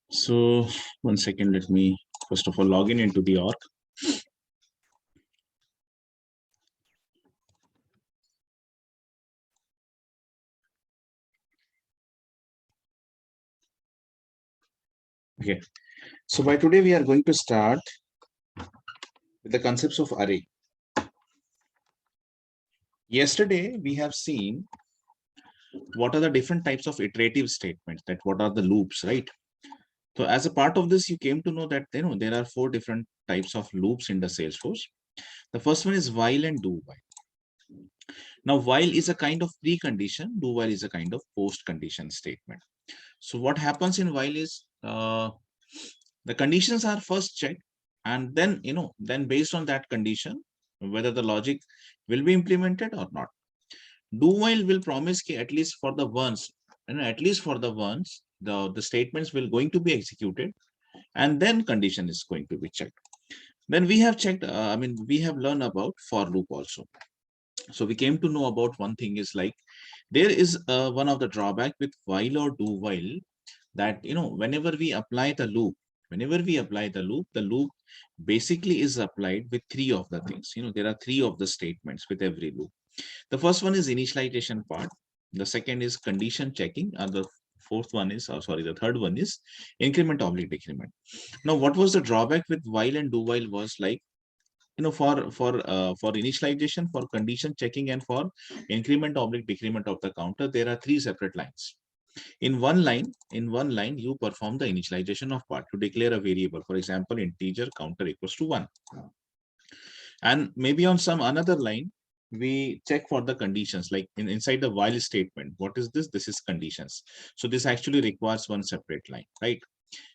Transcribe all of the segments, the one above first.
So 1 second, let me first of all log in into the org. Okay, so by today we are going to start with the concepts of array. Yesterday we have seen what are the different types of iterative statements, that what are the loops, right? So as a part of this, you came to know that there are 4 different types of loops in the Salesforce. The first one is while and do while. Now while is a kind of precondition, do while is a kind of post condition statement. So what happens in while is the conditions are first checked, and then based on that condition, whether the logic will be implemented or not. Do while will promise that at least for the ones, the statements will going to be executed, and then condition is going to be checked. Then we have checked, we have learned about for loop also. So we came to know about one thing is like there is one of the drawback with while or do while, that whenever we apply the loop basically is applied with 3 of the things. There are 3 of the statements with every loop. The first one is initialization part, the second is condition checking, and the the third one is increment oblique decrement. Now what was the drawback with while and do while was like, for initialization, for condition checking, and for increment oblique decrement of the counter, there are 3 separate lines. In one line, you perform the initialization of part to declare a variable, for example, integer counter equals to 1. And maybe on some another line, we check for the conditions, like inside the while statement. What is this? This is conditions. So this actually requires one separate line, right?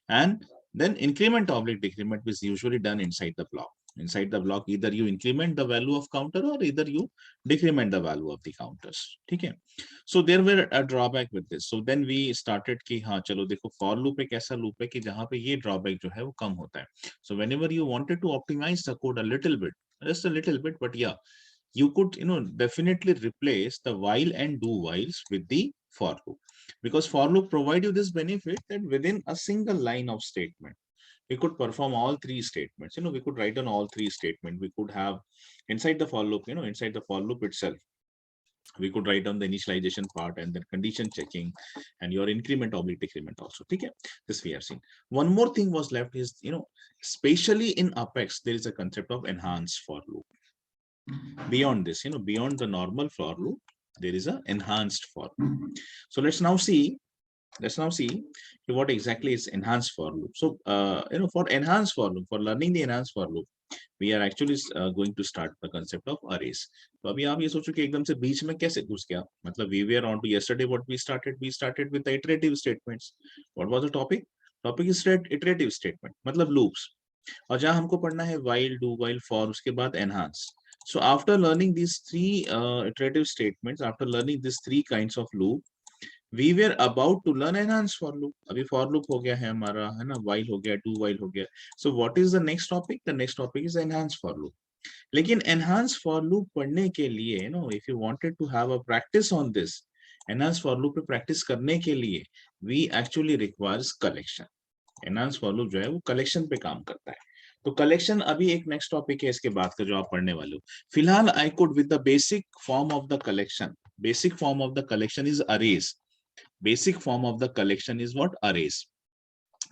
And then increment oblique decrement is usually done inside the block. Inside the block, either you increment the value of counter or either you decrement the value of the counters. Okay. So there were a drawback with this. So then we started कि हाँ चलो देखो for loop एक ऐसा loop है कि जहाँ पे ये drawback जो है वो कम होता है. So whenever you wanted to optimize the code a little bit, just a little bit, but yeah, you could definitely replace the while and do whiles with the for loop, because for loop provide you this benefit that within a single line of statement we could perform all 3 statements. We could write down all 3 statements. We could have inside the for loop, inside the for loop itself, we could write down the initialization part and then condition checking and your increment oblique decrement also. Okay, this we have seen. One more thing was left is, especially in Apex, there is a concept of enhanced for loop. Beyond this, beyond the normal for loop, there is a enhanced for loop. So let's now see what exactly is enhanced for loop. So for enhanced for loop, for learning the enhanced for loop, we are actually going to start the concept of arrays. तो अभी आप ये सोचो कि एकदम से बीच में कैसे घुस गया, मतलब we were on to yesterday what we started with the iterative statements. What was the topic is iterative statement, मतलब loops. और जहां हमको पढ़ना है while, do while, for, उसके बाद enhance. So after learning these 3 iterative statements, after learning these 3 kinds of loop, we were about to learn enhanced for loop. अभी for loop हो गया है हमारा, है ना, while हो गया, do while हो गया. So what is the next topic? The next topic is enhanced for loop. लेकिन enhanced for loop पढ़ने के लिए, if you wanted to have a practice on this, enhanced for loop पे practice करने के लिए, we actually requires collection. Enhanced for loop जो है वो collection पे काम करता है. तो collection अभी एक next topic है इसके बाद का जो आप पढ़ने वाले हो. फिलहाल I could with the basic form of the collection. Basic form of the collection is arrays. Basic form of the collection is what? Arrays.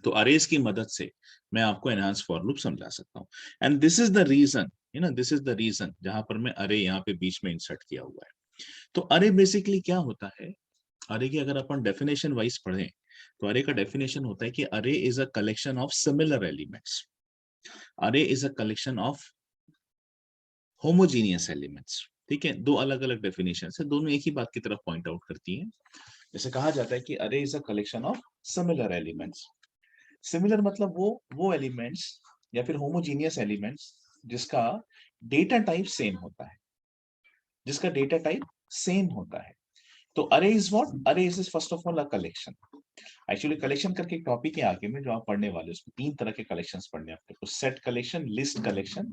तो अरेज की मदद से मैं आपको एनहांस फॉर लूप समझा सकता हूं. And this is the reason, this is the reason जहां पर मैं अरे यहाँ पे बीच में इंसर्ट किया हुआ है. तो अरे बेसिकली क्या होता है? अरे की अगर अपन डेफिनेशन वाइज पढ़ें तो अरे का डेफिनेशन होता है कि array is a collection of similar elements. Array is a collection of homogeneous elements. ठीक है, दो अलग अलग डेफिनेशन है, दोनों एक ही बात की तरफ पॉइंट आउट करती हैं. जैसे कहा जाता है कि array is a collection of similar elements. Similar मतलब वो एलिमेंट्स या फिर होमोजीनियस एलिमेंट्स जिसका डेटा टाइप सेम होता है, जिसका डेटा टाइप सेम होता है. तो अरे इज व्हाट? अरे is first of all a collection. Actually collection करके एक टॉपिक है आगे में जो आप पढ़ने वाले, उसमें 3 तरह के कलेक्शंस पढ़ने हैं आपको: सेट कलेक्शन, लिस्ट कलेक्शन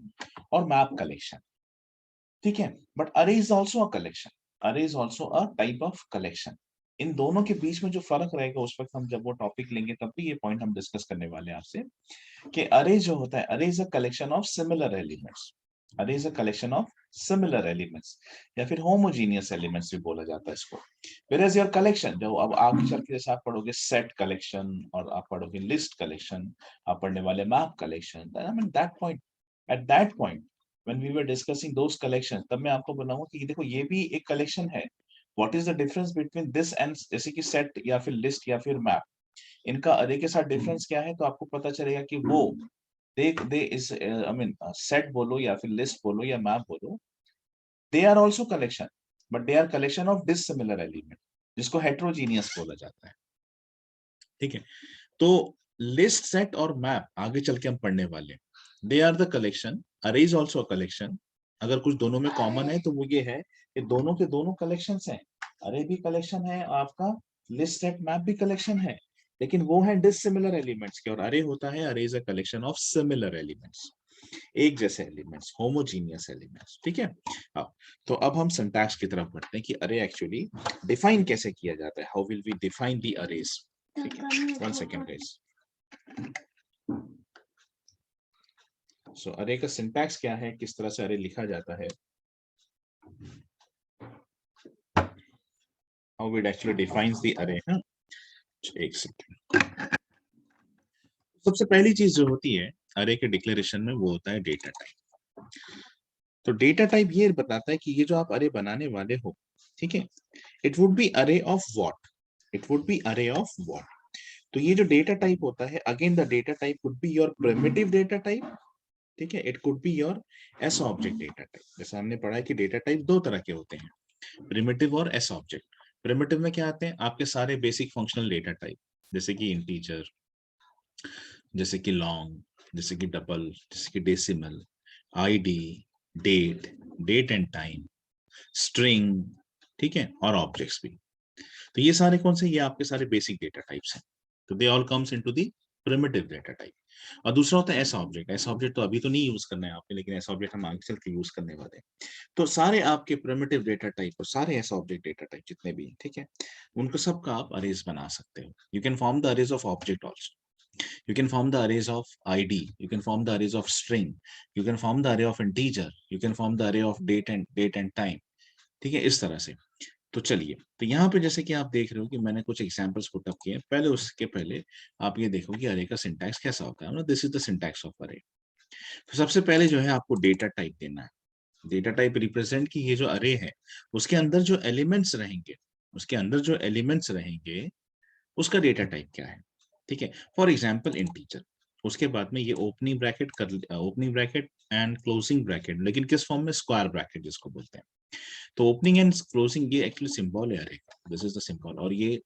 और मैप कलेक्शन. ठीक है, but array is also a collection. Array is also a type of collection. इन दोनों के बीच में जो फर्क रहेगा उस वक्त हम जब वो टॉपिक लेंगे तब भी ये पॉइंट हम डिस्कस करने वाले हैं आपसे कि अरे जो होता है, array is a collection of similar elements. Array is a collection of similar elements या फिर होमोजीनियस एलिमेंट्स भी बोला जाता है इसको। Whereas योर कलेक्शन, जो अब आगे चल के जैसे आप पढ़ोगे सेट कलेक्शन और आप पढ़ोगे लिस्ट कलेक्शन, आप पढ़ने वाले map collection, I mean that point, at that point when we were discussing those collection, तब मैं आपको बताऊंगा कि देखो ये भी एक कलेक्शन है। What is the difference between this and जैसे कि सेट या फिर लिस्ट या फिर मैप, इनका अरे के साथ डिफरेंस क्या है, तो आपको पता चलेगा कि वो they is I mean set बोलो या फिर लिस्ट बोलो या मैप बोलो, they are also collection, but they are collection of dissimilar element, जिसको हेट्रोजीनियस बोला जाता है। ठीक है, तो लिस्ट सेट और मैप आगे चल के हम पढ़ने वाले, they are the collection, array is also a collection. अगर कुछ दोनों में कॉमन है तो वो ये है कि दोनों के दोनों कलेक्शंस हैं, अरे भी कलेक्शन है आपका, लिस्ट सेट मैप भी कलेक्शन है, लेकिन वो है डिसिमिलर एलिमेंट्स के, और अरे होता है, array is a collection of similar elements, एक जैसे एलिमेंट्स, होमोजीनियस एलिमेंट्स। ठीक है, हाँ। तो अब हम सिंटैक्स की तरफ बढ़ते हैं कि अरे एक्चुअली डिफाइन कैसे किया जाता है, how will we define the arrays. ठीक है, वन सेकेंड गाइस। सो अरे का सिंटैक्स क्या है, किस तरह से अरे लिखा जाता है, how it actually defines the अरे। एक सेकेंड। सबसे पहली चीज जो होती है अरे के डिक्लेरेशन में, वो होता है डेटा टाइप। तो डेटा टाइप ये बताता है कि ये जो आप अरे बनाने वाले हो, ठीक है, इट वुड बी अरे of what, it would be अरे ऑफ व्हाट। तो ये जो डेटा टाइप होता है, again the data type could be your primitive data type, ठीक है, it could be your S object data type. जैसे हमने पढ़ा है कि डेटा टाइप दो तरह के होते हैं, प्रिमिटिव और एस ऑब्जेक्ट। प्रिमिटिव में क्या आते हैं, आपके सारे बेसिक फंक्शनल डेटा टाइप, जैसे कि इंटीजर, जैसे कि लॉन्ग, जैसे कि डबल, जैसे कि decimal, ID, date, date and time, string, ठीक है, और ऑब्जेक्ट्स भी। तो ये सारे कौन से, ये आपके सारे बेसिक डेटा टाइप्स हैं। तो they all comes into the primitive data type. और दूसरा होता है एस ऑब्जेक्ट। एस ऑब्जेक्ट तो अभी तो नहीं यूज करना है आपने, लेकिन एस ऑब्जेक्ट हम आगे चल के यूज करने वाले हैं। तो सारे आपके प्रिमिटिव डेटा टाइप और सारे एस ऑब्जेक्ट डेटा टाइप जितने भी हैं, ठीक है, उनको सबका आप अरेज बना सकते हो। You can form the arrays of object also, you can form the arrays of id, you can form the arrays of string, you can form the array of integer, you can form the array of date and time। ठीक है, इस तरह से। तो चलिए, तो यहाँ पे जैसे कि आप देख रहे हो कि मैंने कुछ एग्जांपल्स पुट अप किए हैं। पहले उसके पहले आप ये देखो कि अरे का सिंटैक्स कैसा होता है ना, this is the syntax of अरे। तो सबसे पहले जो है आपको डेटा टाइप देना है। डेटा टाइप रिप्रेजेंट की ये जो अरे है, उसके अंदर जो एलिमेंट्स रहेंगे, उसके अंदर जो एलिमेंट्स रहेंगे उसका डेटा टाइप क्या है। ठीक है, फॉर एग्जाम्पल इंटीजर, उसके बाद में ये ओपनिंग ब्रैकेट कर, opening bracket and closing bracket, लेकिन किस फॉर्म में, स्क्वायर ब्रैकेट जिसको बोलते हैं। तो ओपनिंग एंड क्लोजिंग ये एक्चुअली सिंबल है अरे का, दिस इज द सिंबल, और ये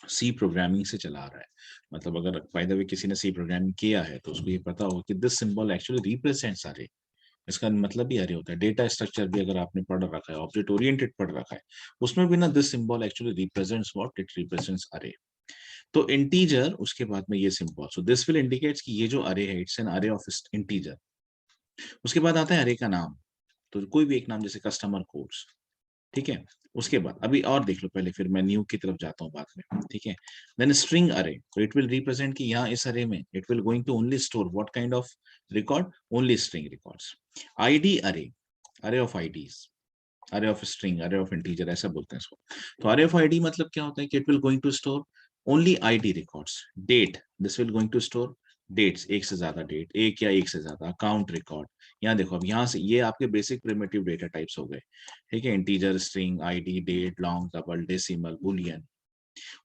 सी प्रोग्रामिंग से चला आ रहा है। मतलब अगर बाय द वे किसी ने सी प्रोग्रामिंग किया है तो उसको ये पता हो कि दिस सिंबल एक्चुअली रिप्रेजेंट्स अरे। इसका मतलब भी अरे होता है। डेटा स्ट्रक्चर भी अगर आपने पढ़ रखा है, ऑब्जेक्ट ओरिएंटेड पढ़ रखा है, उसमें भी ना this symbol actually represents what, it represents अरे। तो इंटीजर, उसके बाद में ये symbol, so this will indicates कि ये जो अरे है, it's an array of integer. उसके बाद आता है अरे का नाम, तो कोई भी एक नाम, जैसे कस्टमर कोड्स, ठीक है। उसके बाद अभी और देख लो, पहले फिर मैं न्यू की तरफ जाता हूँ बाद में, ठीक है। देन स्ट्रिंग अरे, तो इट विल रिप्रेजेंट कि यहाँ इस अरे में it will going to only store what kind of record, only string records. ID array, array of IDs, array of string, array of integer, ऐसा बोलते हैं इसको। तो अरे ऑफ आईडी मतलब क्या होता है कि it will going to store only ID records. Date, this will going to store dates, एक से ज्यादा डेट, एक या एक से ज्यादा। अकाउंट रिकॉर्ड, यहाँ देखो, अब यहाँ से ये आपके बेसिक प्रिमिटिव डेटा टाइप्स हो गए, ठीक है, integer, string, ID, date, long, double, decimal, boolean.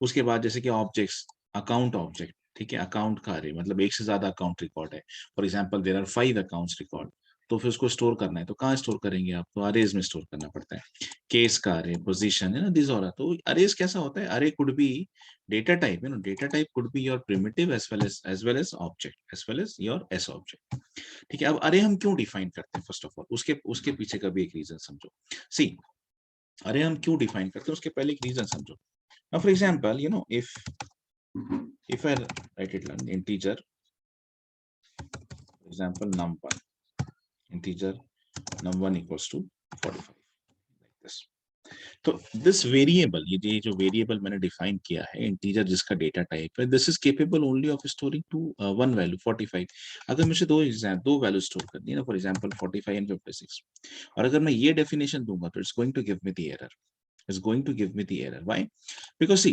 उसके बाद जैसे कि ऑब्जेक्ट्स, अकाउंट ऑब्जेक्ट, ठीक है, अकाउंट का अरे मतलब एक से ज्यादा अकाउंट रिकॉर्ड है। For example there are 5 accounts record, तो फिर उसको स्टोर करना है तो कहाँ स्टोर करेंगे आप, तो अरेज में स्टोर करना पड़ता है। केस का अरे, पोजीशन है ना, दिस और तो अरेज कैसा होता है, array could be data type, you know, data type could be your primitive as well as object, as well as your S object. ठीक है, अब अरे हम क्यों डिफाइन करते हैं, फर्स्ट ऑफ ऑल उसके उसके पीछे का भी एक रीजन समझो। सी, अरे हम क्यों डिफाइन करते हैं उसके पहले एक रीजन समझो। Now for example, you know, if I write it like integer, for example num1, integer num1 equals to 45, like this. तो दिस वेरिएबल, ये जो वेरिएबल मैंने डिफाइन किया है इंटीजर जिसका डेटा टाइप है, this is capable only of storing to one value 45। अगर मुझे दो वैल्यू स्टोर करनी है ना, फॉर एग्जांपल 45 एंड 56, और अगर मैं ये डेफिनेशन दूंगा तो it's going to give me the error, it's going to give me the error. Why? Because see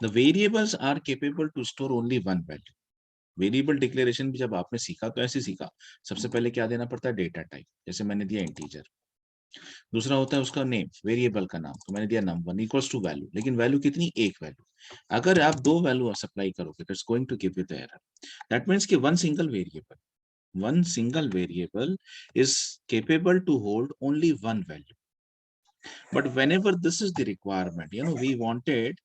the variables are capable to store only one value. Variable declaration भी जब आपने सीखा तो ऐसे सीखा, सबसे पहले क्या देना पड़ता है, डेटा टाइप, जैसे मैंने दिया इंटीजर। दूसरा होता है उसका नेम, वेरिएबल का नाम, तो मैंने दिया नंबर इक्वल्स टू वैल्यू, लेकिन वैल्यू कितनी, एक वैल्यू। अगर आप दो वैल्यू सप्लाई करोगे तो it's going to give you the error. That means कि one single variable is capable to hold only one value. But whenever this is the requirement, we wanted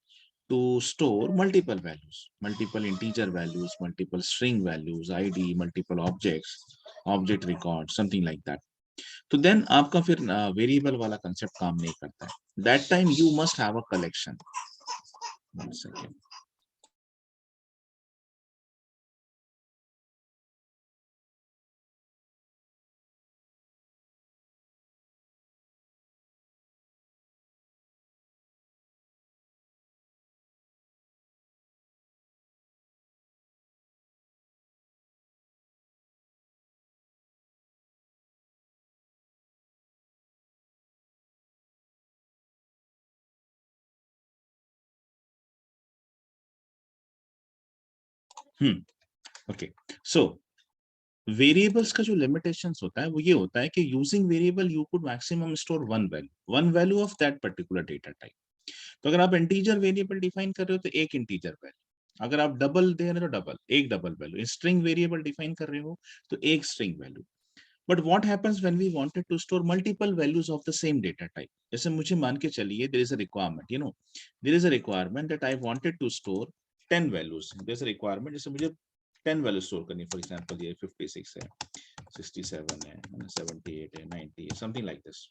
to store multiple values, multiple integer values, multiple string values, id, multiple objects, object record, something like that. तो then आपका फिर variable वाला concept काम नहीं करता है। That time you must have a collection. One second. Okay, so variables का जो लिमिटेशंस होता है वो ये होता है कि using variable you could maximum store one value of that particular data type. तो अगर आप इंटीजर वेरिएबल डिफाइन कर रहे हो तो एक इंटीजर वैल्यू, अगर आप डबल दे रहे हो तो डबल, एक double value, string variable define कर रहे हो तो एक string value. But what happens when we wanted to store multiple values of the same data type? जैसे मुझे मान के चलिए there is a requirement, there is a requirement that I wanted to store 10 values. There is a requirement जैसे मुझे 10 value store करनी, for example ये 56 है, 67 है, 78 है, 90 है, something like this.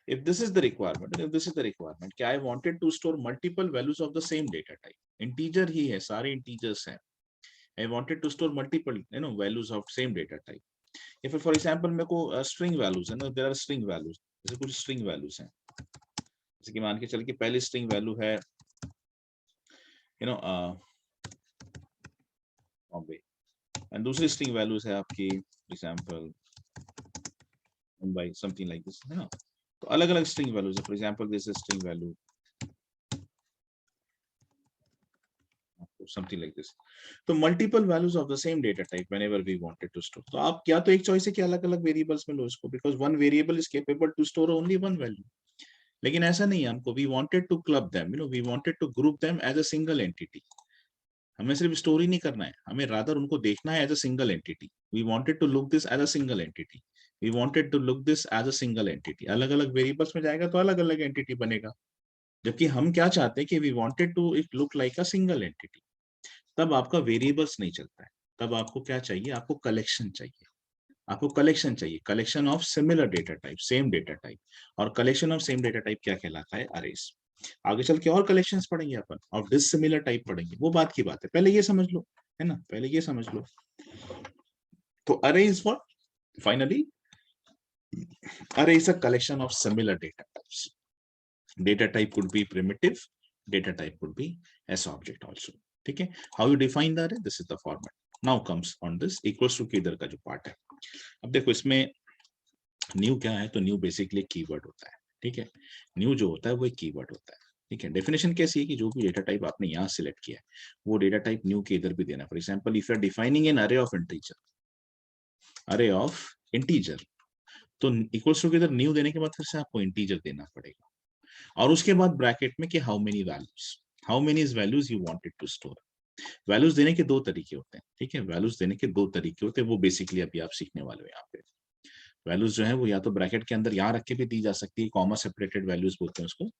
If this is the requirement, if this is the requirement कि I wanted to store multiple values of the same data type, integer ही है, सारे integers हैं, I wanted to store multiple values of same data type. या फिर for example मेरे को string values है ना, देयर आर स्ट्रिंग वैल्यूज, जैसे कुछ स्ट्रिंग वैल्यूज हैं, जैसे कि मान के चल के पहली स्ट्रिंग वैल्यू है बॉम्बे, एंड दूसरी स्ट्रिंग वैल्यूज है आपकी example Mumbai, something like this, है ना। तो अलग अलग स्ट्रिंग वैल्यूज है, for example this is string value something like this. तो multiple values of the same data type whenever we wanted to store, तो आप क्या तो एक चॉइस है कि अलग अलग वेरिएबल्स में लो इसको, because one variable is capable to store only one value. लेकिन ऐसा नहीं है, हमको we wanted to club them, we wanted to group them as a single entity. हमें सिर्फ स्टोरी नहीं करना है, हमें रादर उनको देखना है as a single entity. We wanted to look this as a single entity, we wanted to look this as a single entity. अलग अलग वेरिएबल्स में जाएगा तो अलग अलग एंटिटी बनेगा, जबकि हम क्या चाहते हैं कि we wanted to it look like a single entity. तब आपका वेरिएबल्स नहीं चलता है, तब आपको क्या चाहिए, आपको कलेक्शन चाहिए, आपको कलेक्शन चाहिए, collection of similar data type, same data type. और collection of same data type क्या कहलाता है, अरेज। आगे चल के और कलेक्शंस पढ़ेंगे अपन, ऑफ डिसिमिलर टाइप पढ़ेंगे, वो बात की बात है, पहले ये समझ लो, है ना, पहले ये समझ लो। तो अरे इज व्हाट, फाइनली अरे is a collection of similar data types. Data type could be primitive, data type could be S object also. ठीक है, how you define the array, this is the format. Now comes on this equals to के इधर का जो part है। अब देखो इसमें न्यू क्या है, तो न्यू बेसिकली कीवर्ड होता है। ठीक है, न्यू जो होता है वो एक कीवर्ड होता है। ठीक है, डेफिनेशन कैसी है कि जो भी डेटा टाइप आपने यहाँ सिलेक्ट किया है वो डेटा टाइप न्यू के इधर भी देना। For example if you are defining an array of integer, array of integer, तो इक्वल्स टू के इधर न्यू देने के बाद फिर से आपको इंटीजर देना पड़ेगा, और उसके बाद ब्रैकेट में कि how many values, how many values you wanted to store. Values देने के दो तरीके होते हैं। ठीक है, वैल्यूज देने के दो तरीके होते हैं, वो बेसिकली अभी आप सीखने वाले हो। यहाँ पे वैल्यूज जो है वो या तो ब्रैकेट के अंदर यहाँ रख के भी दी जा सकती है, कॉमा सेपरेटेड वैल्यूज बोलते हैं उसको,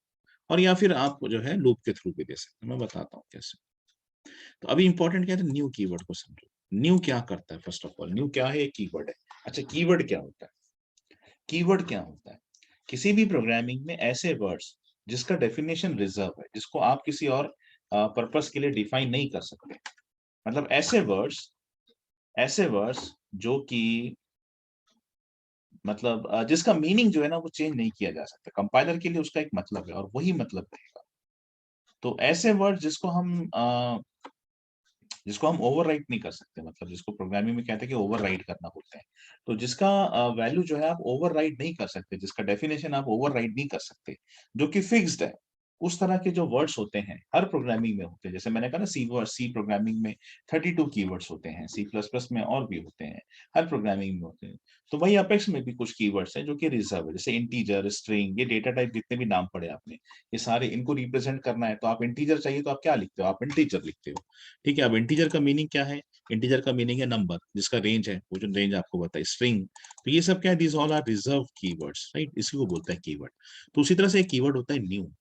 और या फिर आप जो है लूप के थ्रू भी दे सकते हैं। मैं बताता हूँ कैसे। तो अभी इंपॉर्टेंट क्या है, न्यू कीवर्ड को समझो। न्यू क्या करता है, फर्स्ट ऑफ ऑल न्यू क्या है, कीवर्ड है। अच्छा, कीवर्ड क्या होता है, कीवर्ड क्या होता है, किसी भी प्रोग्रामिंग में ऐसे वर्ड्स जिसका डेफिनेशन रिजर्व है, जिसको आप किसी और पर्पस के लिए डिफाइन नहीं कर सकते, मतलब ऐसे वर्ड्स जो कि मतलब जिसका मीनिंग जो है ना वो चेंज नहीं किया जा सकता। कंपाइलर के लिए उसका एक मतलब है और वही मतलब रहेगा। तो ऐसे वर्ड जिसको हम ओवरराइट नहीं कर सकते, मतलब जिसको प्रोग्रामिंग में कहते हैं कि ओवरराइट करना बोलते हैं। तो जिसका वैल्यू जो है आप ओवरराइट नहीं कर सकते, जिसका डेफिनेशन आप ओवरराइट नहीं कर सकते, जो कि फिक्स्ड है, उस तरह के जो वर्ड्स होते हैं हर प्रोग्रामिंग में होते हैं। जैसे मैंने कहा ना, सी प्रोग्रामिंग में 32 कीवर्ड्स होते हैं, सी प्लस प्लस में और भी होते हैं, हर प्रोग्रामिंग में होते हैं। तो वही अपेक्स में भी कुछ कीवर्ड्स हैं जो कि रिजर्व है, जैसे इंटीजर, स्ट्रिंग, ये डेटा टाइप जितने भी नाम पढ़े आपने, ये सारे इनको रिप्रेजेंट करना है। तो आप इंटीजर चाहिए तो आप क्या लिखते हो? आप इंटीजर लिखते हो। ठीक है, अब इंटीजर का मीनिंग क्या है? इंटीजर का मीनिंग है नंबर, जिसका रेंज है, वो जो रेंज आपको बताए। स्ट्रिंग, तो ये सब क्या है? These all are reserve keywords, right? इसी को बोलते हैं कीवर्ड। तो उसी तरह से एक कीवर्ड होता है न्यू।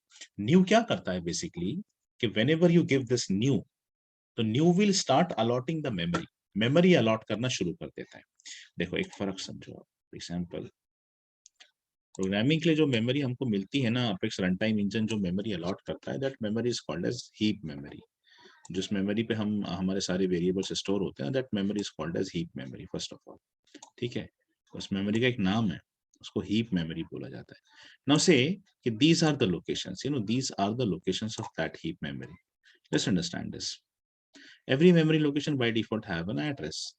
न्यू क्या करता है बेसिकली, कि whenever you give this new, तो new will start allotting the memory, memory allot करना शुरू कर देता है। देखो एक फर्क समझो आप। एग्जाम्पल, प्रोग्रामिंग के लिए जो मेमोरी हमको मिलती है ना, अपेक्स रन टाइम इंजन जो मेमोरी अलॉट करता है, that memory is called as heap memory. जिस मेमोरी पे हम हमारे सारे वेरिएबल्स स्टोर होते हैं, that memory is called as heap memory first of all. ठीक है, उस मेमोरी का एक नाम है, उसको हीप मेमोरी बोला जाता है। नाउ से कि these are the locations, these are the locations of that heap memory. Let's understand this. Every memory location by default have an address.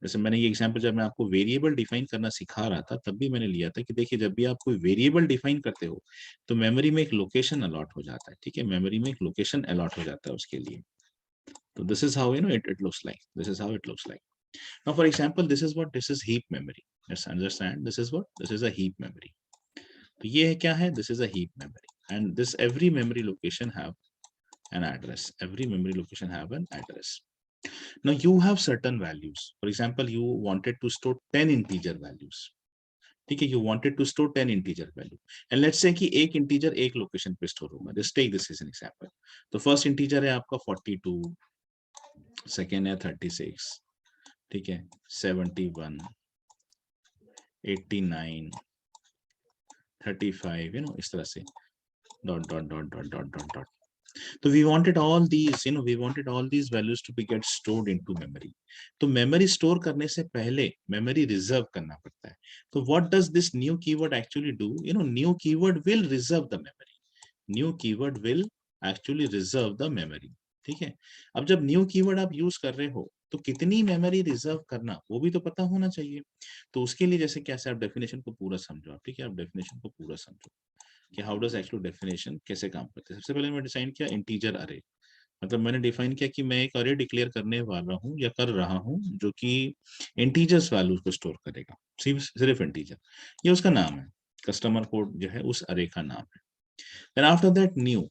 जैसे मैंने ये एग्जांपल, जब मैं आपको वेरिएबल डिफाइन करना सिखा रहा था, तब भी मैंने लिया था कि देखिए, जब भी आप कोई वेरिएबल डिफाइन करते हो तो मेमोरी में एक लोकेशन अलॉट हो जाता है। ठीक है, मेमोरी में एक लोकेशन अलॉट हो जाता है उसके लिए। So this is how it looks like. This is how it looks like. Now, for example, this is heap memory. Let's understand. This is a heap memory. तो ये है क्या है? This is a heap memory, and this every memory location have an address. Every memory location have an address. Now you have certain values. For example, you wanted to store 10 integer values. ठीक है, you wanted to store 10 integer value, and let's say कि एक integer एक location पे store होगा. Just take this as an example. तो first integer है आपका 42, second है 36, ठीक है, 71, 89, 35, इस तरह से dot dot dot dot dot dot dot. तो we wanted all these, we wanted all these values to be get stored into memory. तो memory store करने से पहले memory reserve करना पड़ता है। तो what does this new keyword actually do? New keyword will reserve the memory. New keyword will actually reserve the memory. ठीक है, अब जब न्यू कीवर्ड आप यूज कर रहे हो तो कितनी मेमोरी रिजर्व करना वो भी तो पता होना चाहिए। तो उसके लिए जैसे कैसे, आप डेफिनेशन को पूरा समझो आप। ठीक है, आप डेफिनेशन को पूरा समझो कि हाउ डज एक्चुअली डेफिनेशन कैसे काम करते हैं। सबसे पहले मैं डिफाइन किया इंटीजर अरे। मतलब मैंने डिफाइन किया कि मैं एक अरे डिक्लेयर करने वाला हूँ या कर रहा हूँ जो कि इंटीजर्स वैल्यूज को स्टोर करेगा, सिर्फ इंटीजर, ये उसका नाम है। कस्टमर कोड जो है उस अरे का नाम है। देन आफ्टर दैट न्यू,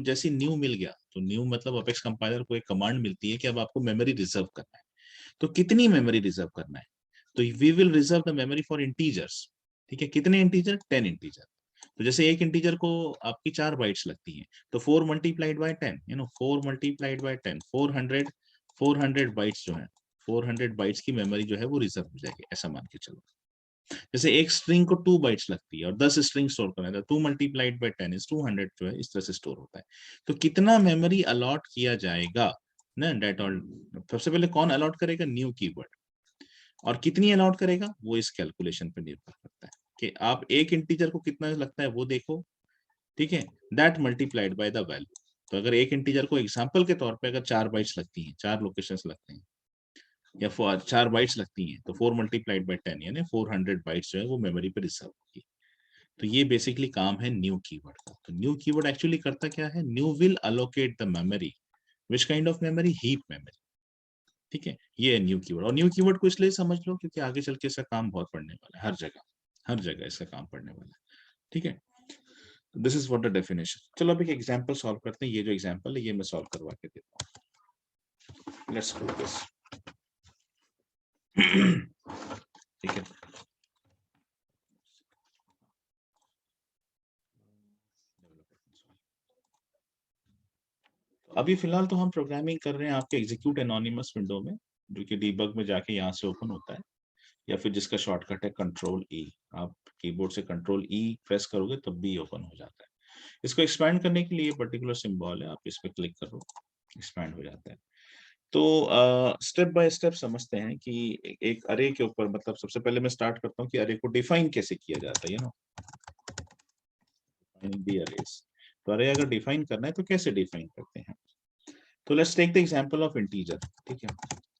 जैसे न्यू मिल गया तो न्यू मतलब अपेक्स कंपाइलर को एक कमांड मिलती है कि अब आपको मेमोरी रिजर्व करना है। तो कितनी मेमोरी रिजर्व करना है? तो we will reserve the memory for integers. ठीक है, कितने इंटीजर? 10 इंटीजर। तो जैसे एक इंटीजर को आपकी 4 बाइट्स लगती हैं, तो 4 multiplied by 10, 4 multiplied by 10, 400 bytes जो है, 400 बाइट्स की मेमोरी जो है वो रिजर्व हो जाएगी, ऐसा मान के चलो। जैसे एक स्ट्रिंग को 2 बाइट्स लगती है और 10 स्ट्रिंग स्टोर करना है, तो 2 मल्टीप्लाइड बाय 10 इज 200 जो है, इस तरह से स्टोर होता है। तो कितना मेमोरी अलॉट किया जाएगा ना, डेट ऑल। सबसे पहले कौन अलॉट करेगा? New keyword. और कितनी अलॉट करेगा वो इस कैलकुलेशन पे निर्भर करता है कि आप एक इंटीजर को कितना लगता है वो देखो। ठीक है, that multiplied by the value. तो अगर एक इंटीजर को एग्जांपल के तौर पे अगर 4 बाइट्स लगती हैं, 4 लोकेशंस लगते हैं या 4 बाइट्स लगती हैं, तो 4 मल्टीप्लाइड बाय 10 यानी 400 बाइट्स जो है वो मेमोरी पे रिजर्व होगी। तो ये बेसिकली काम है न्यू कीवर्ड का। तो न्यू कीवर्ड एक्चुअली करता क्या है? New will allocate the memory. Which kind of memory? Heap memory. ठीक है, ये है न्यू कीवर्ड। और न्यू कीवर्ड को इसलिए समझ लो क्योंकि आगे चल के इसका काम बहुत पड़ने वाला है, हर जगह इसका काम पड़ने वाला है। ठीक है, this is what the definition. चलो अब एक एग्जांपल सॉल्व करते हैं। ये जो एग्जांपल है ये मैं सॉल्व करवा के देता हूँ। Let's do this. ठीक है, अभी फिलहाल तो हम प्रोग्रामिंग कर रहे हैं आपके एग्जीक्यूट एनोनिमस विंडो में, जो कि डीबग में जाके यहाँ से ओपन होता है, या फिर जिसका शॉर्टकट है कंट्रोल ई। आप कीबोर्ड से कंट्रोल ई प्रेस करोगे तब भी ओपन हो जाता है। इसको एक्सपैंड करने के लिए पर्टिकुलर सिंबल है, आप इस पर क्लिक करो, एक्सपैंड हो जाता है। तो स्टेप बाय स्टेप समझते हैं कि एक अरे के ऊपर, मतलब सबसे पहले मैं स्टार्ट करता हूँ कि अरे को डिफाइन कैसे किया जाता है, दी अरेज। तो अरे अगर डिफाइन करना है तो कैसे डिफाइन करते हैं? तो let's take the example of integer. ठीक है,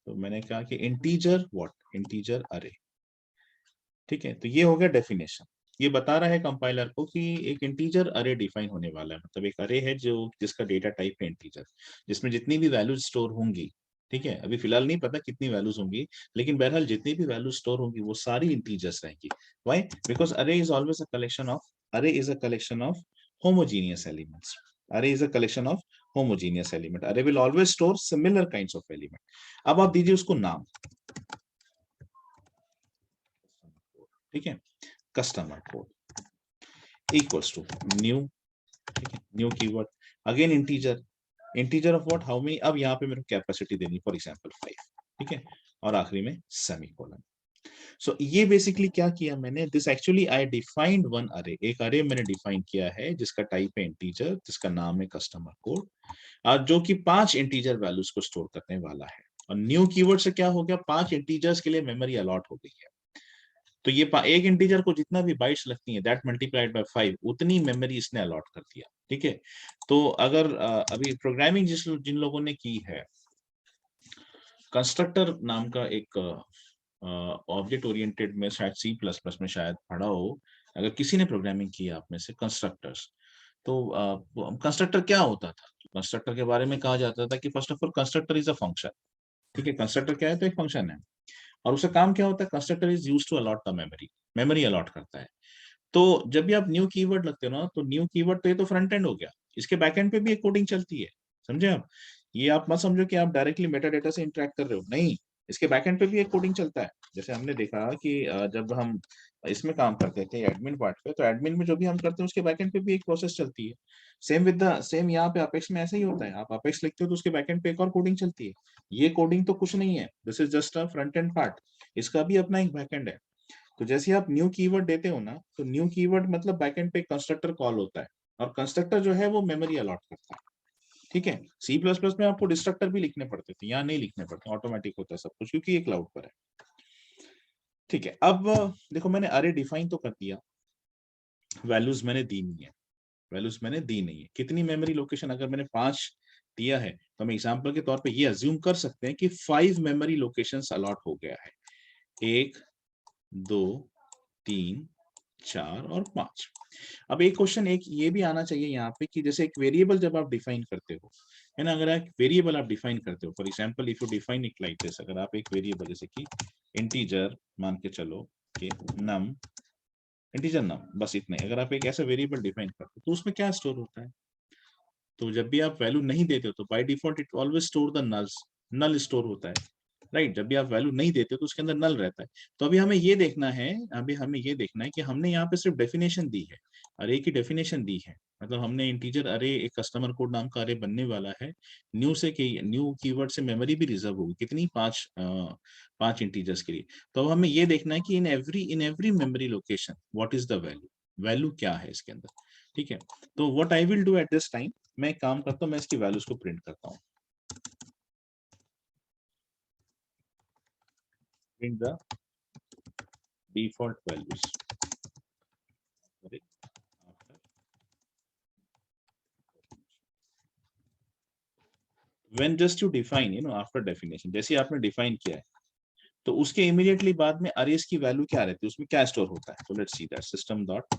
तो मैंने कहा कि इंटीजर व्हाट, इंटीजर अरे। ठीक है, तो ये हो गया डेफिनेशन। ये बता रहा है कंपाइलर को कि एक इंटीजर अरे डिफाइन होने वाला है, मतलब एक अरे है जो जिसका डेटा टाइप है इंटीजर, जिसमें जितनी भी वैल्यूज स्टोर होंगी। ठीक है, अभी फिलहाल नहीं पता कितनी वैल्यूज होंगी, लेकिन बहरहाल जितनी भी वैल्यू स्टोर होंगी वो सारी इंटीजर्स रहेंगी। Why? Because array is always a collection of, array is a collection of homogeneous elements. Array is a collection of homogeneous element. Array will always store similar kinds of element. अब आप दीजिए उसको नाम। ठीक है, customer code equals to new. ठीक है, new keyword, again integer, integer of what, how many. अब यहाँ पे मेरे को कैपेसिटी देनी, फॉर एग्जांपल 5। ठीक है, और आखिरी में सेमीकोलन। सो ये बेसिकली क्या किया मैंने, this actually I defined one अरे, एक अरे मैंने डिफाइन किया है जिसका टाइप है इंटीजर, जिसका नाम है कस्टमर कोड, जो कि 5 इंटीजर वैल्यूज को स्टोर करने वाला है। और न्यू कीवर्ड से क्या हो गया, 5 इंटीजर्स के लिए मेमोरी अलॉट हो गई है। तो ये एक इंटीजर को जितना भी बाइट्स लगती है, दैट मल्टीप्लाइड बाय 5, उतनी मेमोरी इसने अलॉट कर दिया। ठीक है, तो अगर अभी प्रोग्रामिंग जिन लोगों ने की है, कंस्ट्रक्टर नाम का एक ऑब्जेक्ट ओरिएंटेड में, शायद सी प्लस प्लस में शायद पढ़ा हो, अगर किसी ने प्रोग्रामिंग किया आप में से, कंस्ट्रक्टर्स, तो कंस्ट्रक्टर क्या होता था? कंस्ट्रक्टर के बारे में कहा जाता था कि first of all constructor is a function. ठीक है, कंस्ट्रक्टर क्या है, तो एक फंक्शन है, और उसका काम क्या होता है, constructor is used to allot the memory, memory allot करता है। तो जब भी आप न्यू कीवर्ड लगते हो ना, तो न्यू कीवर्ड तो ये तो फ्रंट एंड हो गया, इसके बैक एंड पे भी एक कोडिंग चलती है। समझे आप? ये आप मत समझो कि आप डायरेक्टली मेटा डेटा से इंटरेक्ट कर रहे हो, नहीं, इसके बैक एंड पे भी एक कोडिंग चलता है। जैसे हमने देखा कि जब हम इसमें काम करते थे एडमिन पार्ट पे, तो एडमिन में जो भी हम करते हैं उसके बैक एंड पे भी एक प्रोसेस चलती है। सेम विद द सेम यहाँ पे अपेक्स में ऐसा ही होता है, आप अपेक्स लिखते हो तो उसके बैक एंड पे एक और कोडिंग चलती है। ये कोडिंग तो कुछ नहीं है, this is just a front end part, इसका भी अपना एक बैक एंड है। तो जैसे आप न्यू कीवर्ड देते हो ना, तो न्यू कीवर्ड मतलब बैकएंड पे कंस्ट्रक्टर कॉल होता है, और कंस्ट्रक्टर जो है वो मेमोरी अलॉट करता है। ठीक है, सी प्लस प्लस में आपको डिस्ट्रक्टर भी लिखने पड़ते थे, यहाँ नहीं लिखने पड़ते, ऑटोमेटिक होता है सब कुछ, क्योंकि ये क्लाउड पर है। ठीक है, अब देखो मैंने अरे डिफाइन तो कर दिया, वैल्यूज मैंने दी नहीं है, वैल्यूज मैंने दी नहीं है। कितनी मेमोरी लोकेशन, अगर मैंने 5 दिया है, तो हम एग्जाम्पल के तौर पे ये अज्यूम कर सकते हैं कि 5 मेमोरी लोकेशन अलॉट हो गया है, 1, 2, 3, 4 और 5। अब एक क्वेश्चन एक ये भी आना चाहिए यहाँ पे कि जैसे एक वेरिएबल जब आप डिफाइन करते हो, है ना, अगर एक वेरिएबल आप डिफाइन करते हो, for example if you define it like this, अगर आप एक वेरिएबल जैसे कि इंटीजर मान के चलो कि नम, इंटीजर नम, बस इतने, अगर आप एक ऐसा वेरिएबल डिफाइन करते हो तो उसमें क्या स्टोर होता है? तो जब भी आप वैल्यू नहीं देते हो तो by default it always store the nulls, null store होता है, राइट? जब भी आप वैल्यू नहीं देते तो उसके अंदर नल रहता है। तो अभी हमें ये देखना है, अभी हमें ये देखना है कि हमने यहाँ पे सिर्फ डेफिनेशन दी है, अरे की डेफिनेशन दी है, मतलब हमने इंटीजर अरे, एक कस्टमर कोड नाम का अरे बनने वाला है, न्यू से न्यू कीवर्ड से मेमोरी भी रिजर्व होगी, कितनी, 5 इंटीजर्स के लिए। तो अब हमें ये देखना है कि in every memory location what is the value, value क्या है इसके अंदर। ठीक है, तो what I will do at this time, मैं एक काम करता हूँ, मैं इसकी वैल्यूज को प्रिंट करता हूँ, print the default values when just you define, after definition, जैसे आपने डिफाइन किया है, तो उसके इमीडिएटली बाद में अरेज की वैल्यू क्या रहती है, उसमें क्या स्टोर होता है? तो लेट्स सी दैट, system.deduct।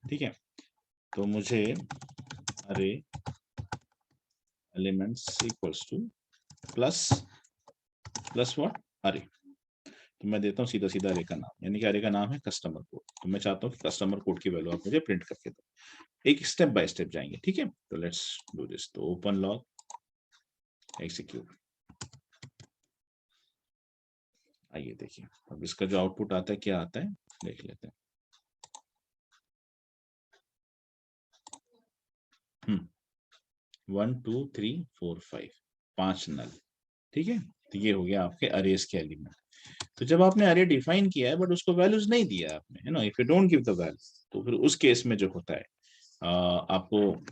ठीक है, तो मुझे अरे elements equals two plus plus what, अरे, तो मैं देता हूँ सीधा सीधा अरे का नाम, यानी कि अरे का नाम है कस्टमर कोड। तो मैं चाहता हूँ कि कस्टमर कोड की वैल्यू आप मुझे प्रिंट करके दो, एक स्टेप बाय स्टेप जाएंगे। ठीक है, तो लेट्स डू दिस। तो ओपन लॉग, एग्जीक्यूट, आइए देखिए अब इसका जो आउटपुट आता है क्या आता है, देख लेते हैं। 1 2 3 4 5, 5 नल। ठीक है, तो ये हो गया आपके अरेज के एलिमेंट। तो जब आपने अरे डिफाइन किया है बट उसको वैल्यूज नहीं दिया आपने, है ना, if you don't give the value, तो फिर उस केस में जो होता है आपको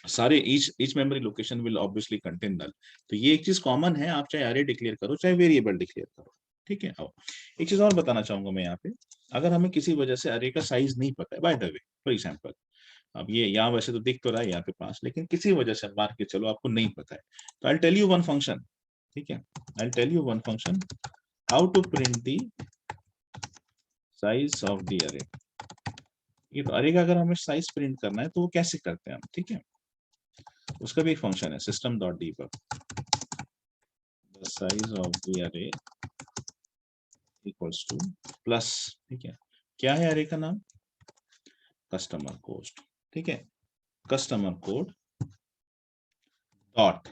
सारे each memory location will obviously contain null. तो ये एक चीज कॉमन है, आप चाहे अरे डिक्लेयर करो चाहे वेरिएबल डिक्लेयर करो, ठीक है। अब एक चीज और बताना चाहूंगा मैं यहाँ पे, अगर हमें किसी वजह से अरे का साइज नहीं पता है, by the way for example, अब ये यहाँ वैसे तो दिख तो रहा है यहाँ पे पास, लेकिन किसी वजह से मान के चलो आपको नहीं पता है, तो I tell you one function, ठीक है, I tell you one function how to print the size of the array. ये तो अरे का अगर हमें साइज प्रिंट करना है तो वो कैसे करते हैं हम, ठीक है, उसका भी एक फंक्शन है system dot debug the size of the अरे इक्वल्स टू प्लस, ठीक है, क्या है अरे का नाम, कस्टमर कोड, ठीक है, customer code dot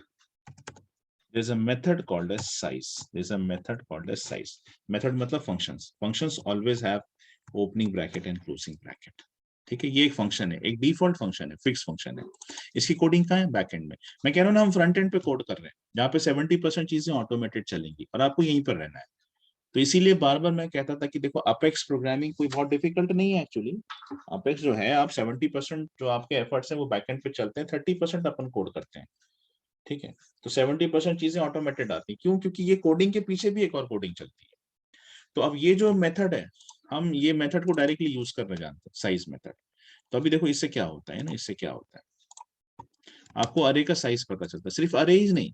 there's a method called as size, there's a method called as size, method मतलब functions always have opening bracket and closing bracket, ठीक है, ये एक फंक्शन है, एक डिफॉल्ट फंक्शन है, फिक्स फंक्शन है। इसकी कोडिंग कहाँ है, बैक एंड में। मैं कह रहा हूँ ना हम फ्रंट एंड पे कोड कर रहे हैं जहाँ पे 70% चीजें ऑटोमेटेड चलेंगी और आपको यहीं पर रहना है। तो इसीलिए बार बार मैं कहता था कि देखो अपेक्स प्रोग्रामिंग कोई बहुत डिफिकल्ट नहीं है एक्चुअली। अपेक्स जो है आप 70% जो आपके एफर्ट्स हैं वो बैकएंड पे चलते हैं, 30% अपन कोड करते हैं, ठीक है। तो 70% चीजें ऑटोमेटेड आती है, क्यों, क्योंकि ये कोडिंग के पीछे भी एक और कोडिंग चलती है। तो अब ये जो मेथड है, हम ये मेथड को डायरेक्टली यूज करना जानते हैं, साइज मेथड। तो अभी देखो इससे क्या होता है ना, इससे क्या होता है, आपको अरे का साइज पता चलता है, सिर्फ अरे ही नहीं,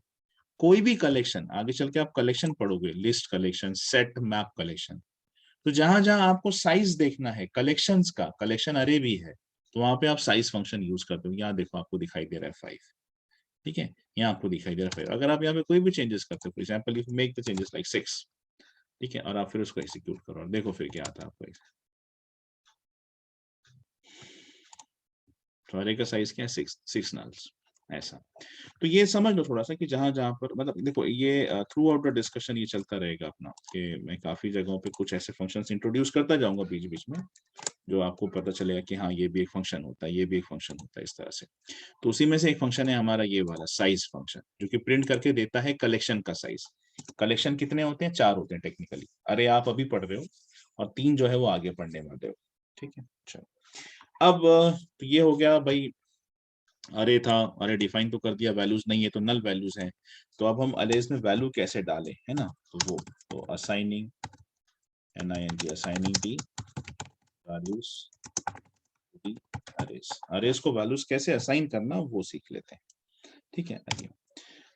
कोई भी कलेक्शन आगे चल के आप कलेक्शन पढ़ोगे, list collection, set map collection, तो जहां जहां आपको साइज देखना है कलेक्शंस का, कलेक्शन अरे भी है, तो वहां पे आप साइज फंक्शन यूज करते हो। यहाँ देखो आपको दिखाई दे रहा है 5, ठीक है, यहाँ आपको दिखाई दे रहा है 5। अगर आप यहाँ पे कोई भी चेंजेस करते हो, for example if make the changes like 6, ठीक है, और आप फिर उसको एग्जीक्यूट करो और देखो फिर क्या आता है आपको, तो अरे का साइज क्या है, 6 नल्स, ऐसा। तो ये समझ लो थोड़ा सा कि जहां जहां पर मतलब देखो ये थ्रू आउट द डिस्कशन ये चलता रहेगा अपना, कि मैं काफी जगहों पे कुछ ऐसे फंक्शंस इंट्रोड्यूस करता जाऊंगा बीच बीच में, जो आपको पता चलेगा कि हाँ ये भी एक फंक्शन होता है, ये भी एक फंक्शन होता है, इस तरह से। तो उसी में से एक फंक्शन है हमारा ये वाला साइज फंक्शन, जो कि प्रिंट करके देता है कलेक्शन का साइज। कलेक्शन कितने होते हैं, 4 होते हैं टेक्निकली, अरे आप अभी पढ़ रहे हो और 3 जो है वो आगे पढ़ने वाले हो, ठीक है। चलो अब तो ये हो गया भाई, अरे था, अरे डिफाइन तो कर दिया, वैल्यूज नहीं है तो नल वैल्यूज हैं। तो अब हम अरेज में वैल्यू कैसे डालें, है ना, तो वो तो assigning assigning the values the arrays, arrays को वैल्यूज कैसे असाइन करना वो सीख लेते हैं, ठीक है। आइए,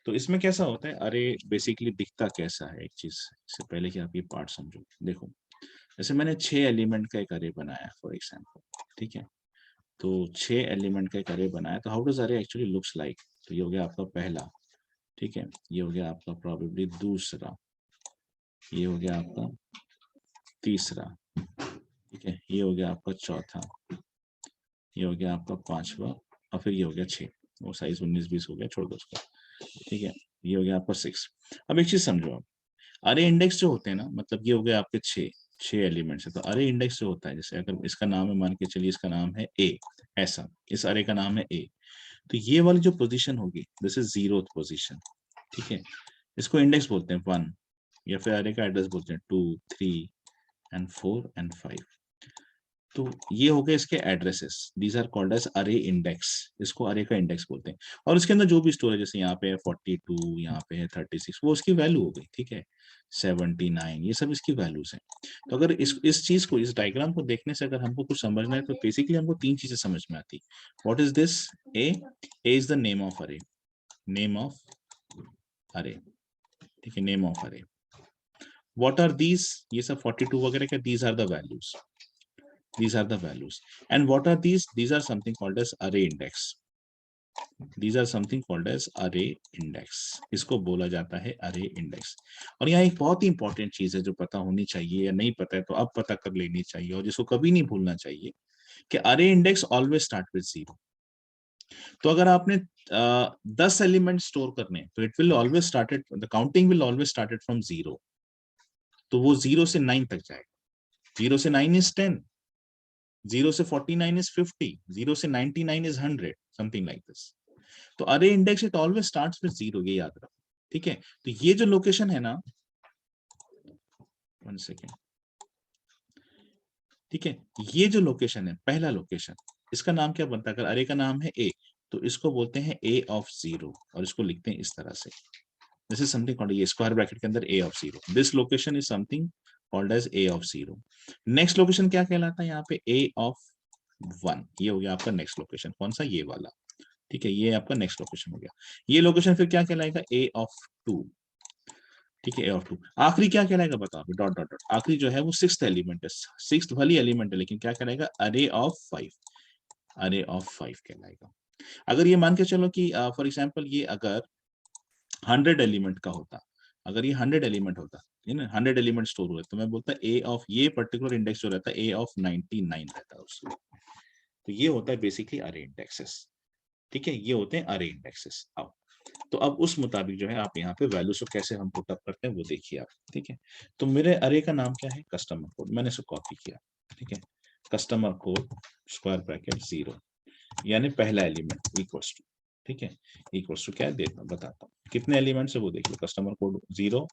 तो इसमें कैसा होता है, अरे बेसिकली दिखता कैसा है, एक चीज इससे पहले कि आप ये पार्ट समझो। देखो जैसे मैंने 6 एलिमेंट का एक अरे बनाया फॉर एग्जाम्पल, ठीक है, तो 6 एलिमेंट का एक अरे बनाया, तो हाउ डज अरे एक्चुअली लुक्स लाइक। तो ये हो गया आपका पहला, ठीक है, ये हो गया आपका प्रोबेबली दूसरा, ये हो गया आपका तीसरा, ठीक है, ये हो गया आपका चौथा, ये हो गया आपका पांचवा, और फिर ये हो गया 6, वो साइज 19-20 हो गया, छोड़ दो उसका, ठीक है, ये हो गया आपका 6। अब एक चीज समझो आप, अरे इंडेक्स जो होते हैं ना, मतलब ये हो गया आपके 6 एलिमेंट्स है, तो अरे इंडेक्स जो होता है, जैसे अगर इसका नाम है, मान के चलिए इसका नाम है ए, ऐसा इस अरे का नाम है ए, तो ये वाली जो पोजीशन होगी दिस इज 0th पोजीशन, ठीक है, इसको इंडेक्स बोलते हैं 1, या फिर अरे का एड्रेस बोलते हैं 2, 3 एंड 4 एंड 5। तो ये हो गए इसके addresses, these are called as array index, इसको अरे का इंडेक्स बोलते हैं। और इसके अंदर जो भी स्टोर है, जैसे यहाँ पे है 42, यहाँ पे है 36, वो उसकी वैल्यू हो गई, ठीक है, 79, ये सब इसकी वैल्यूज हैं। तो अगर इस चीज को, इस डायग्राम को देखने से अगर हमको कुछ समझना है, तो बेसिकली हमको 3 चीजें समझ में आती। What is this, A is the name of array, name of array, ठीक है, name of array. What are these, ये सब 42 वगैरह क्या, these are the values, these are the values. And what are these are something called as array index, these are something called as array index, इसको बोला जाता है array index। और यहाँ एक बहुत ही इंपॉर्टेंट चीज है जो पता होनी चाहिए, या नहीं पता है तो अब पता कर लेनी चाहिए, और जिसको कभी नहीं भूलना चाहिए, कि array index always start with 0। तो अगर आपने 10 एलिमेंट स्टोर करने, तो it will always started, the counting will always started from 0। तो वो 0 से 9 तक जाएगा, 0 से 9 इज 10, 0 से 49 is 50, 0 से 99 is 100, something like this। तो अरे index it always starts with 0, ये याद रखो, ठीक है। तो ये जो लोकेशन है ना, 1 सेकेंड, ठीक है, ये जो लोकेशन है, पहला लोकेशन, इसका नाम क्या बनता है? अगर अरे का नाम है ए, तो इसको बोलते हैं ए ऑफ 0 और इसको लिखते हैं इस तरह से, दिस इज समथिंग कॉल्ड, ये स्क्वायर ब्रैकेट के अंदर a of 0, this location is something called as a of 0। Next location क्या कहलाता है यहाँ पे? ए ऑफ 1, ये हो गया आपका नेक्स्ट लोकेशन, कौन सा? ये वाला, ठीक है, ये आपका नेक्स्ट लोकेशन हो गया। ये लोकेशन फिर क्या कहलाएगा? ए ऑफ 2, ठीक है, ए ऑफ 2। आखिरी क्या कहलाएगा बताओ? डॉट डॉट डॉट, आखिरी जो है वो सिक्स्थ एलिमेंट है, सिक्स्थ वाली एलिमेंट है, लेकिन क्या कहलाएगा? अरे ऑफ 5, अरे ऑफ 5 कहलाएगा। अगर ये मान के चलो कि फॉर एग्जांपल ये अगर 100 एलिमेंट का होता, अगर ये 100 एलिमेंट होता, है ना, 100 एलिमेंट स्टोर हुए, तो मैं बोलता ए ऑफ, ये पर्टिकुलर इंडेक्स जो रहता है ए ऑफ 99 रहता है उसमें। तो ये होता है बेसिकली अरे इंडेक्सेस, ठीक है, ये होते हैं अरे इंडेक्सेस। अब तो अब उस मुताबिक जो है आप यहाँ पे वैल्यूज को कैसे हम पुट अप करते हैं वो देखिए आप, ठीक है। तो मेरे अरे का नाम क्या है? कस्टमर कोड, मैंने इसको कॉपी किया, ठीक है, कस्टमर कोड स्क्वायर ब्रैकेट 0, यानी पहला एलिमेंट इक्वल्स टू, ठीक है, इक्वल्स टू क्या है देखना बताता हूँ कितने एलिमेंट्स है वो देखिए, कस्टमर कोड 0,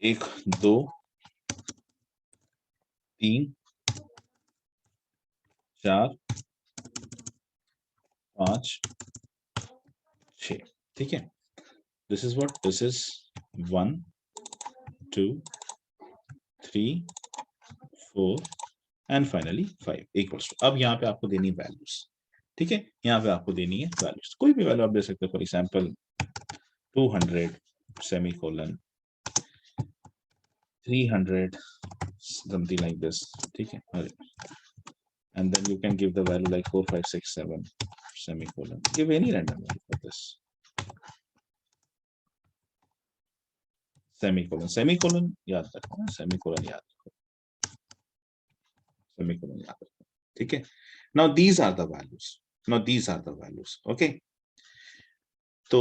1 2 3 4 5 6, ठीक है, this is what, this is 1 2 3 4 and finally 5 equals to, अब यहाँ पे आपको देनी वैल्यूज, ठीक है, यहाँ पे आपको देनी है वैल्यूज, कोई भी वैल्यू आप दे सकते हो, for example 200 semicolon 300 something like this, ठीक है, and then you can give the value like 4 5 6 7 semicolon, give any random value for this semicolon, semicolon याद रखो, semicolon याद रखो, semicolon याद रखो, ठीक है। now these are the values, now these are the values, okay। तो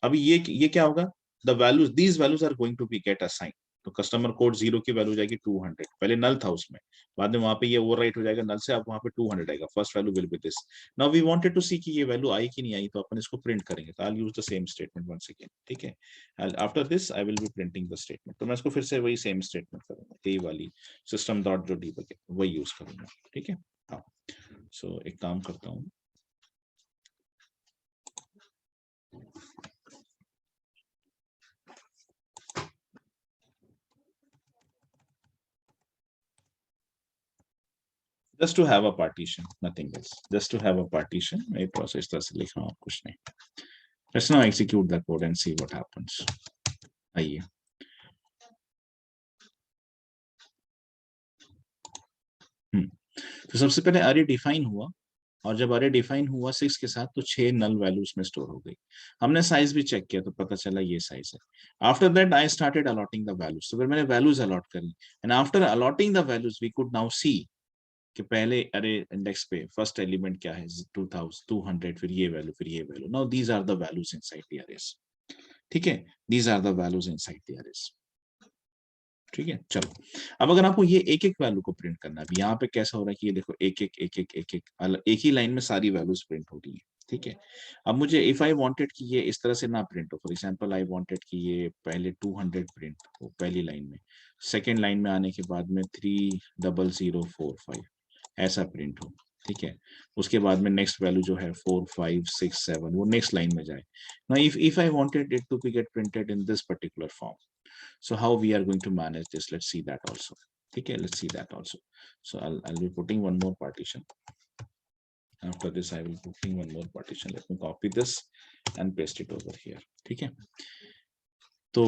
अभी ये क्या होगा? The values, these values are going to be get assign, तो कस्टमर कोड 0 की वैल्यू जाएगी 200, पहले नल था उसमें, बाद में वहां पे ये ओवरराइट हो जाएगा नल से, अब वहां पे 200 आएगा, first value will be this. Now we wanted to see कि ये वैल्यू आई कि नहीं आई, तो अपन इसको प्रिंट करेंगे, तो I will use the same statement once again, ठीक है, after this I will be printing the statement, तो मैं इसको फिर से वही सेम स्टेटमेंट करूंगा, यही वाली सिस्टम डॉट जो डीबग है वही यूज करूंगा, ठीक है। हाँ, सो एक काम करता हूँ, just to have a partition, nothing else, just to have a partition, मैं प्रोसेस तरह से लिख रहा हूँ, कुछ नहीं। Let's now execute the code and see what happens। आइए, तो सबसे पहले अरे डिफाइन हुआ, और जब अरे डिफाइन हुआ 6 के साथ, तो 6 नल वैल्यूज में स्टोर हो गई। हमने साइज भी चेक किया तो पता चला ये साइज है। After that I started allotting the values, तो फिर मैंने वैल्यूज अलॉट करी, and after allotting the values we could now see कि पहले अरे इंडेक्स पे फर्स्ट एलिमेंट क्या है, 2200, फिर ये वैल्यू, फिर ये value. Now these are the values inside the arrays, ठीक है, these are the values inside the arrays, ठीक है। चलो, अब अगर आपको ये एक एक वैल्यू को प्रिंट करना है, यहाँ पे कैसा हो रहा है कि ये देखो एक एक एक एक एक एक एक ही लाइन में सारी वैल्यूज प्रिंट हो रही है, ठीक है। अब मुझे इफ आई वांटेड कि ये इस तरह से ना प्रिंट हो, फॉर एग्जांपल आई वांटेड कि ये पहले 200 प्रिंट हो पहली लाइन में, सेकंड लाइन में आने के बाद में 30045 ऐसा प्रिंट हो, ठीक है, उसके बाद में नेक्स्ट वैल्यू जो है 4 5 6 7 वो नेक्स्ट लाइन में जाए। Now if I wanted it to be get printed in this particular form, so how we are going to manage this, let's see that also, okay, let's see that also। so I'll be putting one more partition, after this I will putting one more partition, let me copy this and paste it over here, ठीक है। तो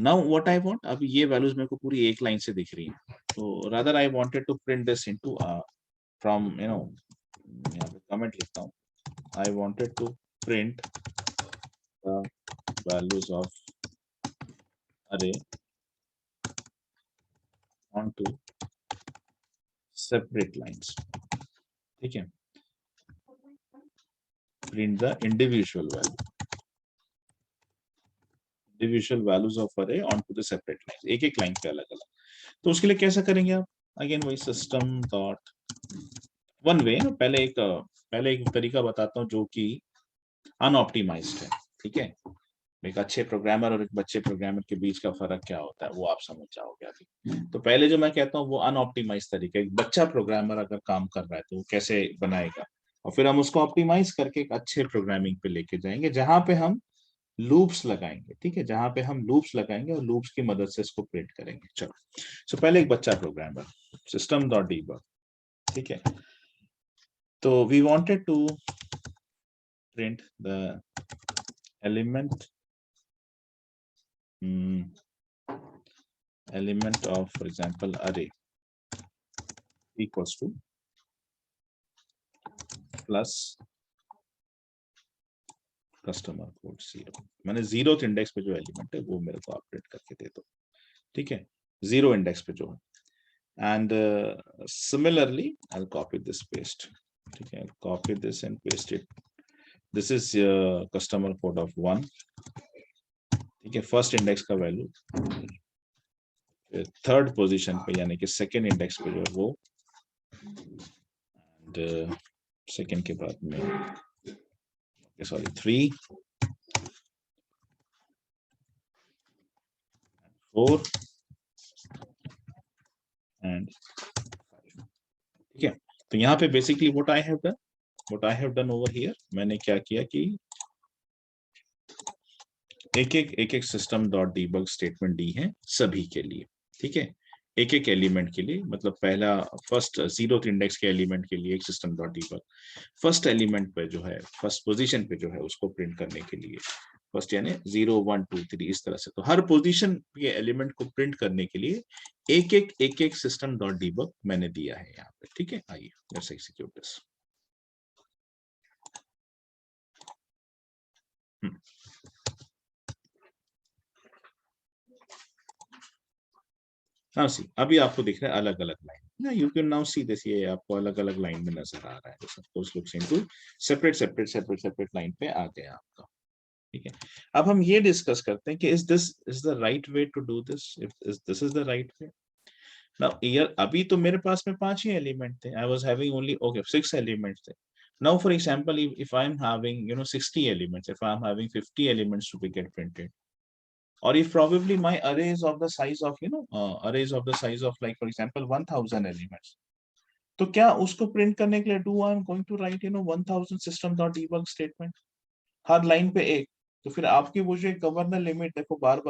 now what I want, अब ये values मेरे को पूरी एक line से दिख रही है, तो rather I wanted to print this into from यहाँ पे comment लिखता हूँ, I wanted to print the values of array onto separate lines, ठीक है, print the individual values of array onto the separate lines, एक एक लाइन पे अलग अलग। तो उसके लिए कैसा करेंगे आप? अगेन वही सिस्टम डॉट वन वे, पहले एक तरीका बताता हूँ जो कि अनऑप्टिमाइज्ड है, ठीक है। एक अच्छे प्रोग्रामर और एक बच्चे प्रोग्रामर के बीच का फर्क क्या होता है वो आप समझ जाओगे अभी। तो पहले जो मैं कहता हूँ वो अनऑप्टिमाइज तरीका, एक बच्चा प्रोग्रामर अगर काम कर रहा है तो वो कैसे बनाएगा, और फिर हम उसको ऑप्टिमाइज करके एक अच्छे प्रोग्रामिंग पे लेके जाएंगे जहां पे हम लूप्स लगाएंगे, ठीक है, जहां पे हम लूप्स लगाएंगे और लूप्स की मदद से इसको प्रिंट करेंगे। चलो, सो पहले एक बच्चा प्रोग्रामर, सिस्टम डॉट डीबग, ठीक है। तो we wanted to print the element element of, for example, array equals to plus customer code 0। मैंने 0th इंडेक्स पे जो एलिमेंट है वो मेरे को अपडेट करके दे दो, ठीक है, 0 इंडेक्स पे जो है। And similarly I copy this paste, ठीक है, copy this and paste it. This is customer code of 1, ठीक है, फर्स्ट इंडेक्स का वैल्यू थर्ड पोजीशन पे यानी कि सेकंड इंडेक्स पे जो है वो, एंड सेकंड के बाद में सॉरी 3 4 एंड 5, ठीक है। तो यहाँ पे basically what I have done over here, मैंने क्या किया कि एक सिस्टम डॉट डीबग स्टेटमेंट दी है सभी के लिए, ठीक है, एक एक एलिमेंट के लिए, मतलब पहला फर्स्ट 0th इंडेक्स के एलिमेंट के लिए एक system dot debug, first element पे जो है फर्स्ट पोजीशन पे जो है उसको प्रिंट करने के लिए, फर्स्ट यानी 0 1 2 3 इस तरह से। तो हर पोजीशन के एलिमेंट को प्रिंट करने के लिए एक एक सिस्टम डॉट डीबग मैंने दिया है यहाँ पे, ठीक है। आइए लेट्स एग्जीक्यूट दिस। हाँ सी, अभी आपको दिख रहा है अलग अलग line, you can now see this, ये आपको अलग अलग लाइन में नजर आ रहा है, suppose looks into separate line पे आ गया आपका, ठीक है। अब हम ये डिस्कस करते हैं कि is the right way to do this, if this is the right way. Now here अभी तो मेरे पास में 5 ही एलिमेंट थे, I was having only okay 6 elements थे। Now for example if I am having 60 elements, if I am having 50 elements to be get printed, or if probably my array is of the size of arrays of the size of like for example 1000 elements, तो क्या उसको print करने के लिए do I am going to write 1000 system dot debug statement हर line पे एक। तो फिर आपकी वो जो एक गवर्नर लिमिट, देखो बार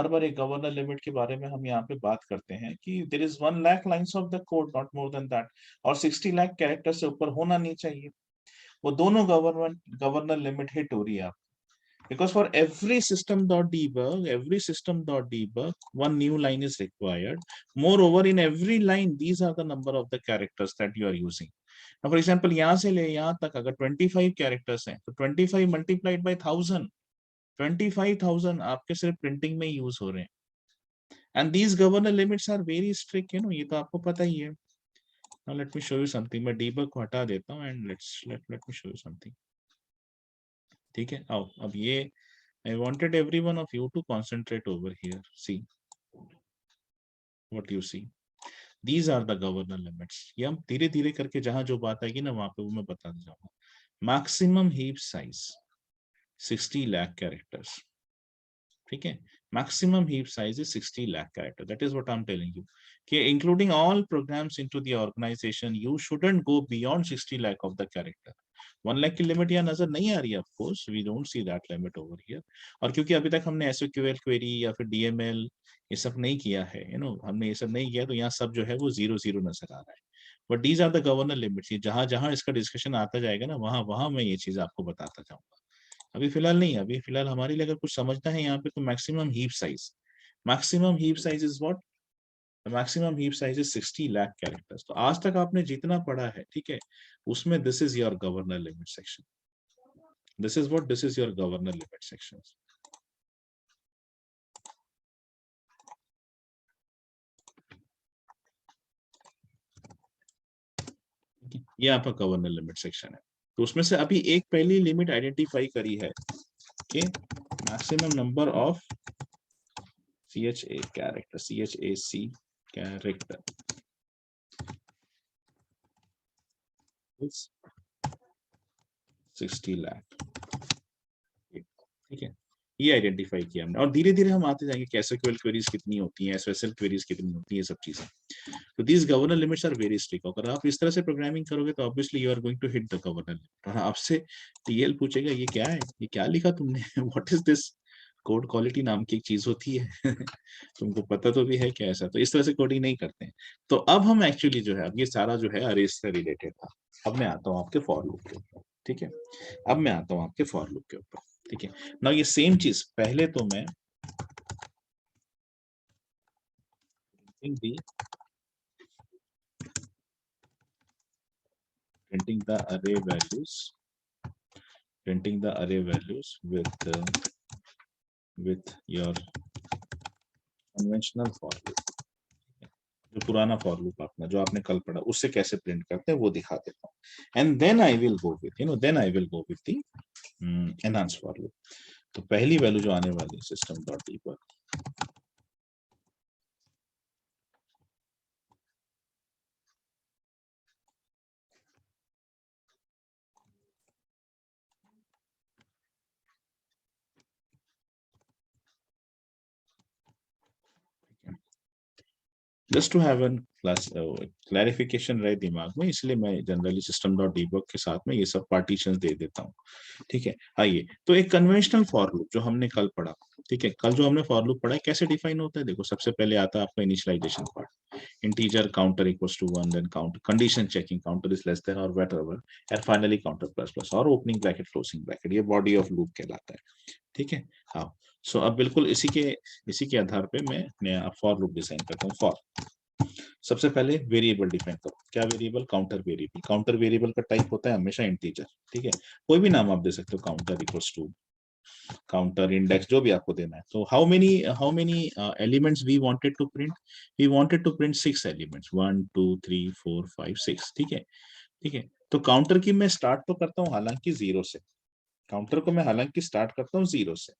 बार एक गवर्नर लिमिट के बारे में हम यहाँ पे बात करते हैं कि there is 1 lakh lines of the code, not more than that, और 60 लाख कैरेक्टर से ऊपर होना नहीं चाहिए। वो दोनों गवर्नर लिमिट हिट हो रही है आप, because for every system dot debug, one new line is required. Moreover, in every line, these are the number of the characters that you are using. Now, for example, यहाँ से ले यहाँ तक अगर 25 characters हैं, तो 25 multiplied by 1000, 25,000 आपके सिर्फ प्रिंटिंग में यूज हो रहे हैं। And these governor limits are very strict, ये तो आपको पता ही है। Now let me show you something. मैं debug को हटा देता हूँ and let me show you something. ठीक है, आओ अब ये I wanted every one of you to concentrate over here. See what you see. These are the governor limits. ये हम धीरे धीरे करके जहां जो बात आएगी ना वहां पे वो मैं बता जाऊंगा। Maximum heap size 60 lakh characters, ठीक है, maximum heap size is 60 lakh character, that is what I am telling you कि including all programs into the organisation you shouldn't go beyond 60 lakh of the character. 1 lakh की लिमिट यहाँ नजर नहीं आ रही है, of course we don't see that limit over here. और क्योंकि अभी तक हमने एसक्यूएल क्वेरी या फिर डीएमएल ये सब नहीं किया है, हमने ये सब नहीं किया, तो यहाँ सब जो है वो 0 0 नजर आ रहा है। But these are the governor limits, जहां जहां इसका डिस्कशन आता जाएगा ना वहां वहां मैं ये चीज आपको बताता जाऊंगा। अभी फिलहाल नहीं, अभी फिलहाल हमारे लिए अगर कुछ समझना है यहाँ पे तो maximum heap size is what, maximum heap size is 60 lakh characters. तो आज तक आपने जितना पढ़ा है, ठीक है, उसमें this is your governor limit section, this is your governor limit section. ये आपका गवर्नर लिमिट सेक्शन है। तो उसमें से अभी एक पहली लिमिट आइडेंटिफाई करी है कि maximum number of CHA character, CHAC character is 60 lakh, ठीक है। ये आइडेंटिफाई किया हमने, और धीरे धीरे हम आते जाएंगे कि एसक्यूएल क्वेरीज कितनी होती हैं, एसएसएल क्वेरीज कितनी होती है, ये सब चीजें। तो these governor limits are very strict. अगर आप इस तरह से प्रोग्रामिंग करोगे तो obviously you are going to hit the governor limit, और आपसे टीएल पूछेगा ये क्या है, ये क्या लिखा तुमने, what is this. Code quality नाम की एक चीज होती है तुमको पता तो भी है क्या ऐसा, तो इस तरह से कोडिंग नहीं करते हैं। तो अब हम एक्चुअली जो है, अब ये सारा जो है अरेज से रिलेटेड था। अब मैं आता हूँ आपके फॉर लूप के ऊपर, ठीक है। अब मैं आता हूँ आपके फॉर लूप के ऊपर, ठीक है ना। ये सेम चीज पहले तो मैं printing the array values with your conventional for loop। जो पुराना फॉर लूप अपना जो आपने कल पढ़ा उससे कैसे प्रिंट करते हैं वो दिखा देता हूँ। And then I will go with the enhance for loop. तो पहली वैल्यू जो आने वाली है system dot debug, just to have an class clarification रहे दिमाग में, इसलिए मैं जनरली सिस्टम डॉट डीबग के साथ में ये सब पार्टीशन दे देता हूँ, ठीक है। आइए, तो एक कन्वेंशनल फॉर लूप जो हमने कल पढ़ा, ठीक है, कल जो हमने फॉर लूप पढ़ा है कैसे डिफाइन होता है। देखो सबसे पहले आता है आपका initialisation part, integer counter equals to 1, then count condition checking counter is less than और whatever, and finally counter plus plus और ओपनिंग ब्रैकेट क्लोजिंग ब्रैकेट, ये बॉडी ऑफ लूप कहलाता है, ठीक है। हाँ, सो अब बिल्कुल इसी के आधार पे मैं नया फॉर लूप डिजाइन करता हूँ। फॉर सबसे पहले वेरिएबल डिफाइन करो। क्या variable? Counter variable. Counter variable का टाइप होता है हमेशा इंटीजर, ठीक है। कोई भी नाम आप दे सकते हो, counter equals to counter index, जो भी आपको देना है। तो how many elements we wanted to print? We wanted to print 6 elements, 1 2 3 4 5 6, ठीक है, ठीक है। तो काउंटर की मैं स्टार्ट तो करता हूँ हालांकि जीरो से, काउंटर को मैं हालांकि स्टार्ट करता हूँ जीरो से,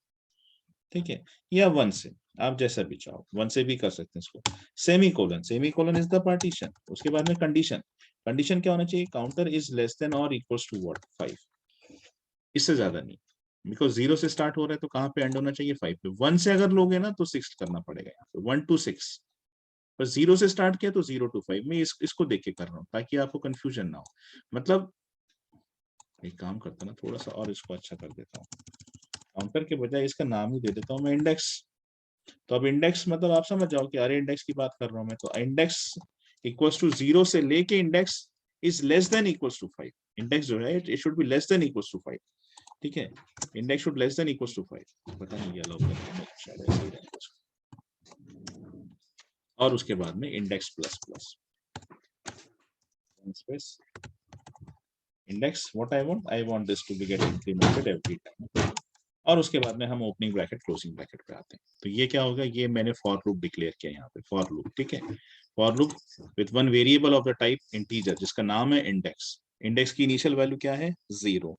ठीक है, या 1 से, आप जैसा भी चाहो 1 से भी कर सकते हैं इसको। Semi colon is the partition. उसके बाद में कंडीशन, कंडीशन क्या होना चाहिए? काउंटर इज लेस देन और इक्वल्स टू व्हाट? 5, इससे ज्यादा नहीं। बिकॉज जीरो से स्टार्ट हो रहा है तो कहाँ पे एंड होना चाहिए? 5 पे। 1 से अगर लोगे ना तो 6 करना पड़ेगा यहाँ पे, 1 to 6। पर जीरो से स्टार्ट किया तो 0 to 5। मैं इसको देख के कर रहा हूँ ताकि आपको कंफ्यूजन ना हो। मतलब एक काम करता ना, थोड़ा सा और इसको अच्छा कर देता हूँ, काउंटर के बजाय इसका नाम ही दे देता हूँ मैं इंडेक्स। तो अब इंडेक्स मतलब आप समझ जाओ कि अरे इंडेक्स की बात कर रहा हूं मैं, तो इंडेक्स इक्वल्स टू 0 से लेके index is less than equals to 5। Index जो है it should be less than equals to 5, ठीक है। Index should less than equals to 5। पता नहीं अलाउ करते हैं शायद ऐसे ही रहेगा। और उसके बाद में index plus plus space index, what I want this to be get incremented every time. और उसके बाद में हम ओपनिंग ब्रैकेट क्लोजिंग ब्रैकेट पे आते हैं। तो ये क्या होगा? ये मैंने फॉर लूप डिक्लेयर किया यहाँ पे, फॉर लूप, ठीक है। For loop with one variable of the type integer जिसका नाम है इंडेक्स। इंडेक्स की इनिशियल वैल्यू क्या है? 0,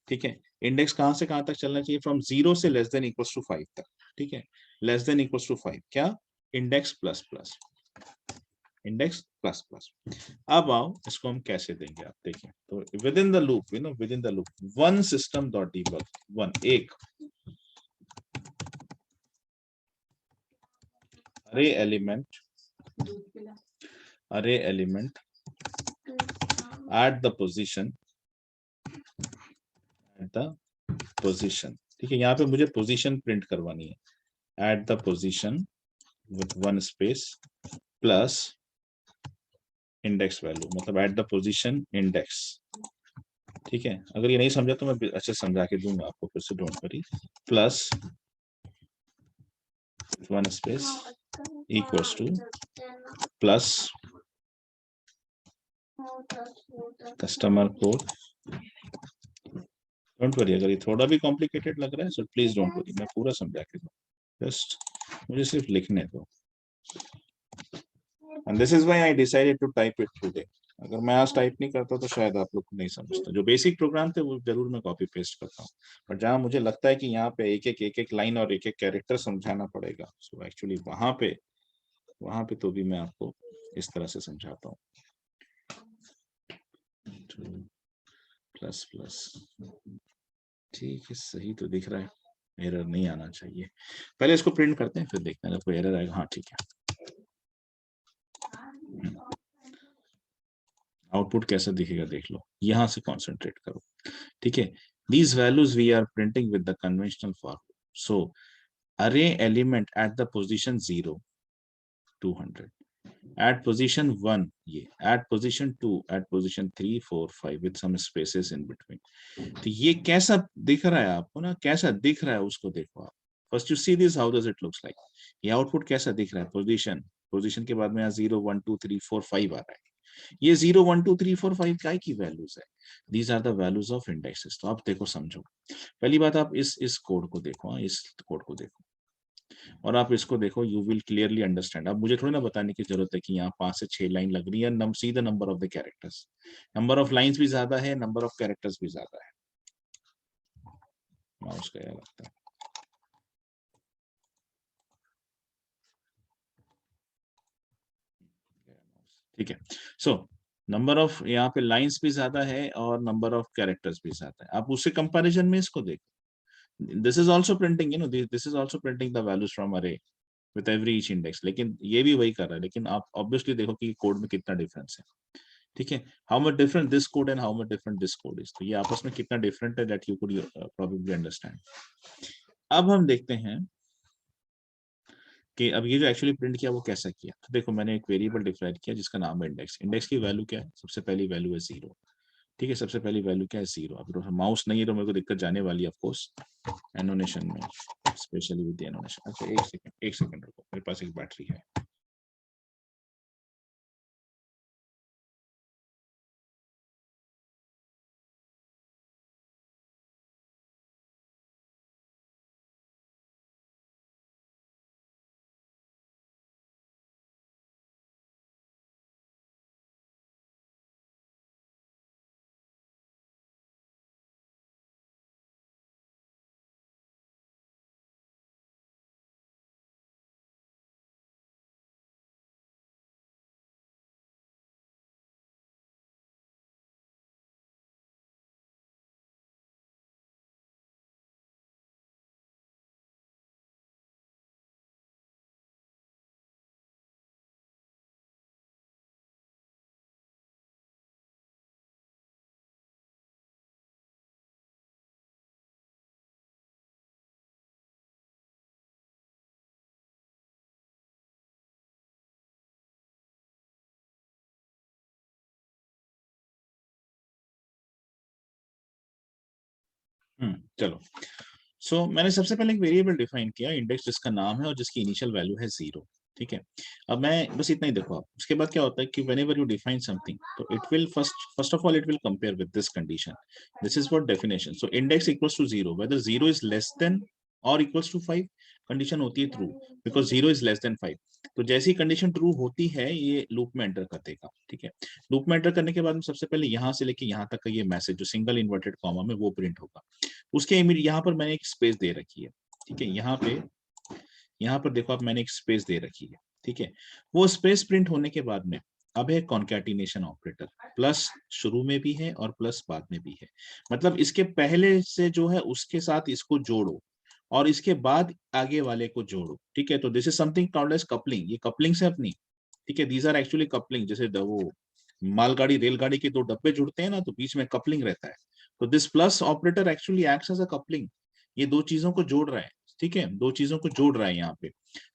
ठीक है। इंडेक्स कहां से कहां तक चलना चाहिए? फ्रॉम 0 से लेस देन इक्वल्स टू 5 तक, ठीक है। लेस देन इक्वल्स टू 5 क्या? Index plus plus, index plus plus. अब आओ इसको हम कैसे देंगे, आप देखिए। तो with in the loop, with in the loop one system dot debug, one एक array element at the position, ठीक है। यहाँ पे मुझे पोजीशन प्रिंट करवानी है। At the position with one space plus index value, मतलब एट द पोजीशन इंडेक्स, ठीक है। अगर ये नहीं समझा तो मैं अच्छे समझा के दूंगा आपको फिर से, don't worry. Plus one space equals two plus customer code. Don't worry, अगर ये थोड़ा भी कॉम्प्लिकेटेड लग रहा है सो प्लीज डोंट वरी, मैं पूरा समझा के दूंगा, जस्ट मुझे सिर्फ लिखने दो। And this is why I decided to type it today. अगर मैं आज टाइप नहीं करता तो शायद आप लोग नहीं समझते। जो बेसिक प्रोग्राम थे वो जरूर मैं कॉपी पेस्ट करता हूँ, बट जहां मुझे लगता है कि यहाँ पे एक लाइन और एक कैरेक्टर समझाना पड़ेगा, सो एक्चुअली वहां पे तो भी मैं आपको इस तरह से समझाता हूँ। प्लस प्लस, ठीक है, सही तो दिख रहा है। एरर नहीं आना चाहिए। पहले इसको प्रिंट करते हैं, फिर देखते हैं अगर कोई एरर आएगा। हाँ ठीक है, आउटपुट कैसा दिखेगा देख लो, यहां से कॉन्सेंट्रेट करो। ठीक है, these values we are printing with the conventional format. So array element at the position 0, 200, at position 1 ये, at position 2, at position 3, 4, 5 with some spaces in between. तो ये कैसा दिख रहा है आपको ना, कैसा दिख रहा है उसको देखो आप। First you see this, how does it looks like. ये आउटपुट कैसा दिख रहा है, पोजीशन, पोजीशन के बाद में यहाँ 0 1 2 3 4 5 आ रहा है। ये 0 1 2 3 4 5 काय की वैल्यूज है, these are the values of indexes. तो आप देखो समझो, पहली बात आप इस कोड को देखो, हाँ, इस कोड को देखो और आप इसको देखो, यू विल क्लियरली अंडरस्टैंड। अब मुझे थोड़ी ना बताने की जरूरत है कि यहाँ 5 से 6 लाइन लग रही है, see the number of the characters, number of lines भी ज्यादा है, नंबर ऑफ कैरेक्टर्स भी ज्यादा है। माउस का क्या लगता है, ठीक है। सो नंबर ऑफ यहाँ पे लाइंस भी ज्यादा है और नंबर ऑफ कैरेक्टर्स भी ज्यादा है। आप उससे कंपैरिजन में इसको देखो, this is also printing, this is also printing the values from अरे विद एवरी ईच इंडेक्स, लेकिन ये भी वही कर रहा है। लेकिन आप ऑब्वियसली देखो कि कोड में कितना डिफरेंस है। ठीक है, how much different this code and how much different this code is, तो ये आपस में कितना डिफरेंट है, that you could probably understand. अब हम देखते हैं कि अब ये जो एक्चुअली प्रिंट किया वो कैसा किया। तो देखो मैंने एक वेरिएबल डिक्लेयर किया जिसका नाम है इंडेक्स। इंडेक्स की वैल्यू क्या है, सबसे पहली वैल्यू है 0। ठीक है, सबसे पहली वैल्यू क्या है, 0। अब माउस नहीं है तो मेरे को दिक्कत जाने वाली है ऑफ कोर्स एनोनेशन में, स्पेशली विद एनोनेशन। अच्छा एक सेकंड रुको, मेरे पास एक बैटरी है। चलो, सो मैंने सबसे पहले एक वेरिएबल डिफाइन किया इंडेक्स, जिसका नाम है और जिसकी इनिशियल वैल्यू है 0। ठीक है, अब मैं बस इतना ही देखो आप। उसके बाद क्या होता है कि व्हेनेवर यू डिफाइन समथिंग, तो it will first of all it will compare with this condition. This is what definition. So index equals to 0 whether 0 is less than और इक्वल्स टू 5। कंडीशन होती है true, because 0 is less than 5। तो जैसी condition true होती है ये loop में enter कर देगा। ठीक है, लूप में एंटर करने के बाद में सबसे पहले यहाँ से लेके यहाँ तक का ये मैसेज जो सिंगल इन्वर्टेड कॉमा में वो प्रिंट होगा। उसके यहाँ पर मैंने एक स्पेस दे रखी है। ठीक है, यहाँ पर देखो आप, मैंने एक स्पेस दे रखी है। ठीक है, वो स्पेस प्रिंट होने के बाद में अब है कॉन्कैटिनेशन ऑपरेटर, प्लस शुरू में भी है और प्लस बाद में भी है। मतलब इसके पहले से जो है उसके साथ इसको जोड़ो और इसके बाद आगे वाले को जोड़ो। ठीक है, तो this is something called as coupling, ये कपलिंग से अपनी। ठीक है, दीज आर एक्चुअली कपलिंग, जैसे वो मालगाड़ी रेलगाड़ी के दो डब्बे जुड़ते हैं ना, तो बीच में कपलिंग रहता है। तो this plus operator actually acts as a coupling, ये दो चीजों को जोड़ रहा है। ठीक है, दो चीजों को जोड़ रहा है यहाँ पे।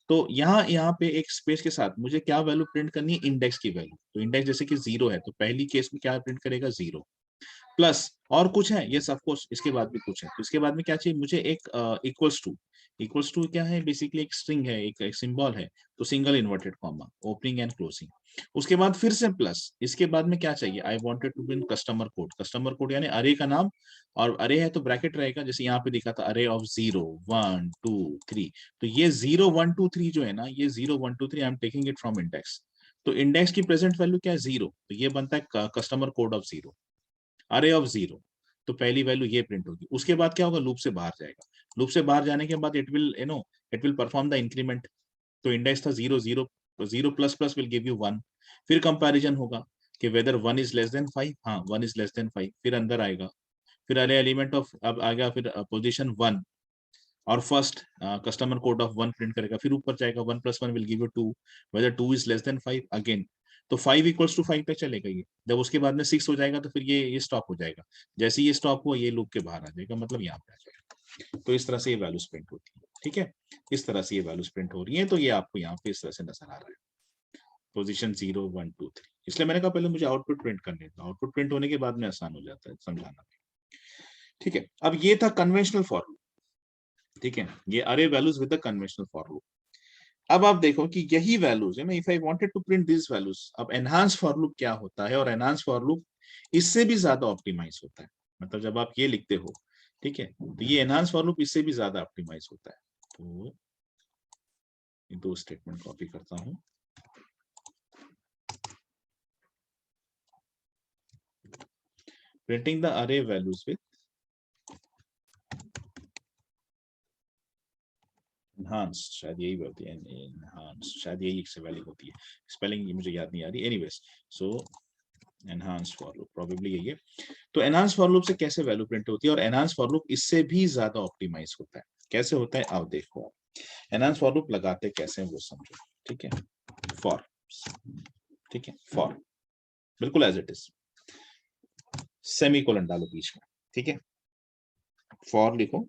तो यहाँ पे एक स्पेस के साथ मुझे क्या वैल्यू प्रिंट करनी है, इंडेक्स की वैल्यू। तो इंडेक्स जैसे कि 0 है तो पहली केस में क्या प्रिंट करेगा, 0 प्लस और कुछ है, ये सब कुछ इसके बाद भी कुछ है। तो इसके बाद में क्या चाहिए मुझे, एक इक्वल्स टू। इक्वल्स टू क्या है, बेसिकली एक स्ट्रिंग है, एक सिंबल है। तो single inverted comma, opening and closing. उसके बाद फिर से प्लस, इसके बाद में क्या चाहिए, I wanted to print customer code. Customer code यानी अरे का नाम, और अरे है तो ब्रैकेट रहेगा, जैसे यहाँ पे दिखा था अरे ऑफ 0 1 2 3। तो ये 0 1 2 3 जो है ना, ये 0 1 2 3 I am taking it from index. तो इंडेक्स की प्रेजेंट वैल्यू क्या है, 0। तो ये बनता है कस्टमर कोड ऑफ 0, अरे ऑफ 0। तो पहली वैल्यू ये प्रिंट होगी। उसके बाद क्या होगा, लूप से बाहर जाएगा। लूप से बाहर जाने के बाद it will perform the increment. तो इंडेक्स था 0 0, तो 0 plus plus will give you 1। फिर कंपैरिजन होगा कि वेदर 1 इज लेस देन 5, हाँ 1 इज लेस देन 5, फिर अंदर आएगा। फिर अरे एलिमेंट ऑफ, अब आ गया फिर पोजीशन 1, और first customer code of 1 print करेगा, फिर ऊपर जाएगा 1 + 1 will give you 2, whether 2 is less than 5 again, तो 5 = 5 पे चलेगा ये। जब उसके बाद में 6 हो जाएगा तो फिर ये स्टॉप हो जाएगा, जैसे ये स्टॉप हुआ ये लूप के बाहर आ जाएगा, मतलब यहाँ पे आ जाएगा। तो इस तरह से ये वैल्यूज प्रिंट होती है, ठीक है, इस तरह से ये वैल्यूज प्रिंट हो रही है। तो ये आपको यहाँ पे इस तरह से नजर आ रहा है, पोजीशन 0 1 2 3। इसलिए मैंने कहा पहले मुझे आउटपुट प्रिंट करने दो, आउटपुट प्रिंट होने के बाद में आसान हो जाता है समझाना, ठीक है। अब ये था कन्वेंशनल फॉर लूप, ठीक है, ये array values with the conventional for loop. अब आप देखो कि यही वैल्यूज है ना, if I wanted to print this values, अब एनहांस फॉर लूप क्या होता है, और एनहांस फॉर लूप इससे भी ज्यादा ऑप्टिमाइज होता है, मतलब जब आप ये लिखते हो, ठीक है, तो ये एनहांस फॉर लूप इससे भी ज्यादा ऑप्टिमाइज होता है। तो दो स्टेटमेंट कॉपी करता हूं, प्रिंटिंग द अरे वैल्यूज विद एनहांस, शायद यही होती है, एनहांस शायद यही स्पेलिंग होती है, स्पेलिंग मुझे याद नहीं आ रही, anyways so enhance for loop probably यही है। तो एनहांस फॉर लूप से कैसे वैल्यू प्रिंट होती है, और एनहांस फॉर लूप इससे भी ज्यादा ऑप्टिमाइज होता है, कैसे होता है आप देखो। एनहांस फॉर लूप लगाते कैसे हैं वो समझो, ठीक है, फॉर, ठीक है, फॉर बिल्कुल एज इट इज, सेमीकोलन डालो बीच में, ठीक है, फॉर लिखो,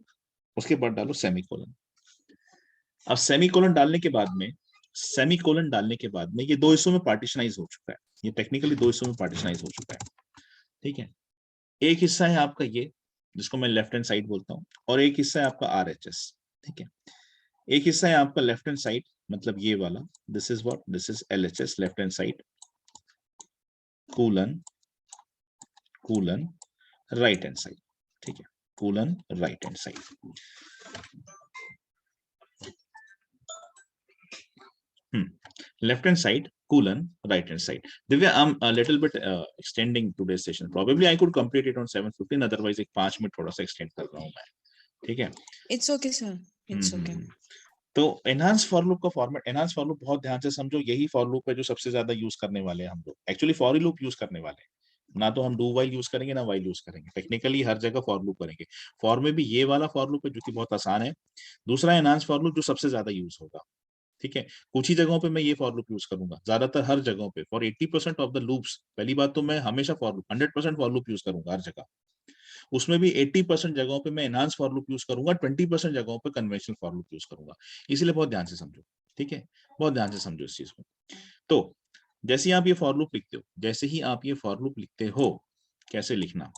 उसके बाद डालो सेमीकोलन। अब सेमीकोलन डालने के बाद में, सेमीकोलन डालने के बाद में ये दो हिस्सों में पार्टीशनाइज हो चुका है, ये टेक्निकली दो हिस्सों में पार्टीशनाइज हो चुका है, ठीक है। एक हिस्सा है आपका ये, जिसको मैं लेफ्ट हैंड साइड बोलता हूँ, और एक हिस्सा है आपका RHS, ठीक है। एक हिस्सा है आपका लेफ्ट हैंड साइड, मतलब ये वाला, this is what, this is LHS left hand side, कूलन, कूलन right hand side, ठीक है, कूलन right hand side. Left hand side, colon, right hand side. Divya, I'm a little bit extending today's session. Probably I could complete it on 7:15. Otherwise, एक 5 minute थोड़ा सा extend कर रहा हूँ मैं, ठीक है? It's okay, sir. It's okay. तो एनहांस फॉर लूप का फॉर्मेट, एनहांस फॉर लूप बहुत ध्यान से समझो, यही फॉर लूप है जो सबसे ज्यादा यूज करने वाले हैं हम लोग, एक्चुअली फॉर लूप यूज करने वाले हैं, ना तो हम डू वाइल यूज करेंगे ना वाइल यूज करेंगे, टेक्निकली हर जगह फॉर लूप करेंगे। फॉर में भी ये वाला फॉर लूप है जो कि बहुत आसान है, दूसरा एनहांस फॉर लूप जो सबसे ज्यादा यूज होगा, ठीक है। कुछ ही जगहों पे मैं ये फॉर लूप यूज करूंगा, ज्यादातर हर जगहों पे फॉर 80% ऑफ द लूप्स, पहली बात तो मैं हमेशा for loop 100% for loop use करूंगा हर जगह, उसमें भी 80% जगहों पे मैं एनहांस फॉर लूप यूज करूंगा, 20% जगहों पे कन्वेंशनल फॉर लूप यूज करूंगा, इसीलिए बहुत ध्यान से समझो, ठीक है, बहुत ध्यान से समझो इस चीज को। तो जैसे ही आप ये फॉर लूप लिखते हो, जैसे ही आप ये फॉर लूप लिखते हो, कैसे लिखना,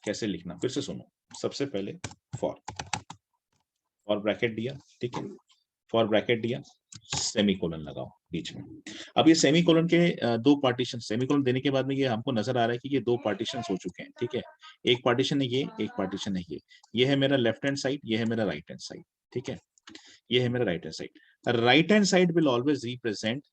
कैसे लिखना, फिर से सुनो, सबसे पहले फॉर ब्रैकेट दिया, ठीक है, फॉर ब्रैकेट दिया, सेमीकोलन लगाओ बीच में। अब ये सेमीकोलन के दो पार्टीशन, सेमीकोलन देने के बाद में ये हमको नजर आ रहा है कि ये दो पार्टीशन हो चुके हैं, ठीक है, एक पार्टीशन है ये, एक पार्टीशन है ये है मेरा लेफ्ट हैंड साइड, ये है मेरा राइट हैंड साइड, ठीक है, ये है मेरा right hand side. Right hand side will always represent,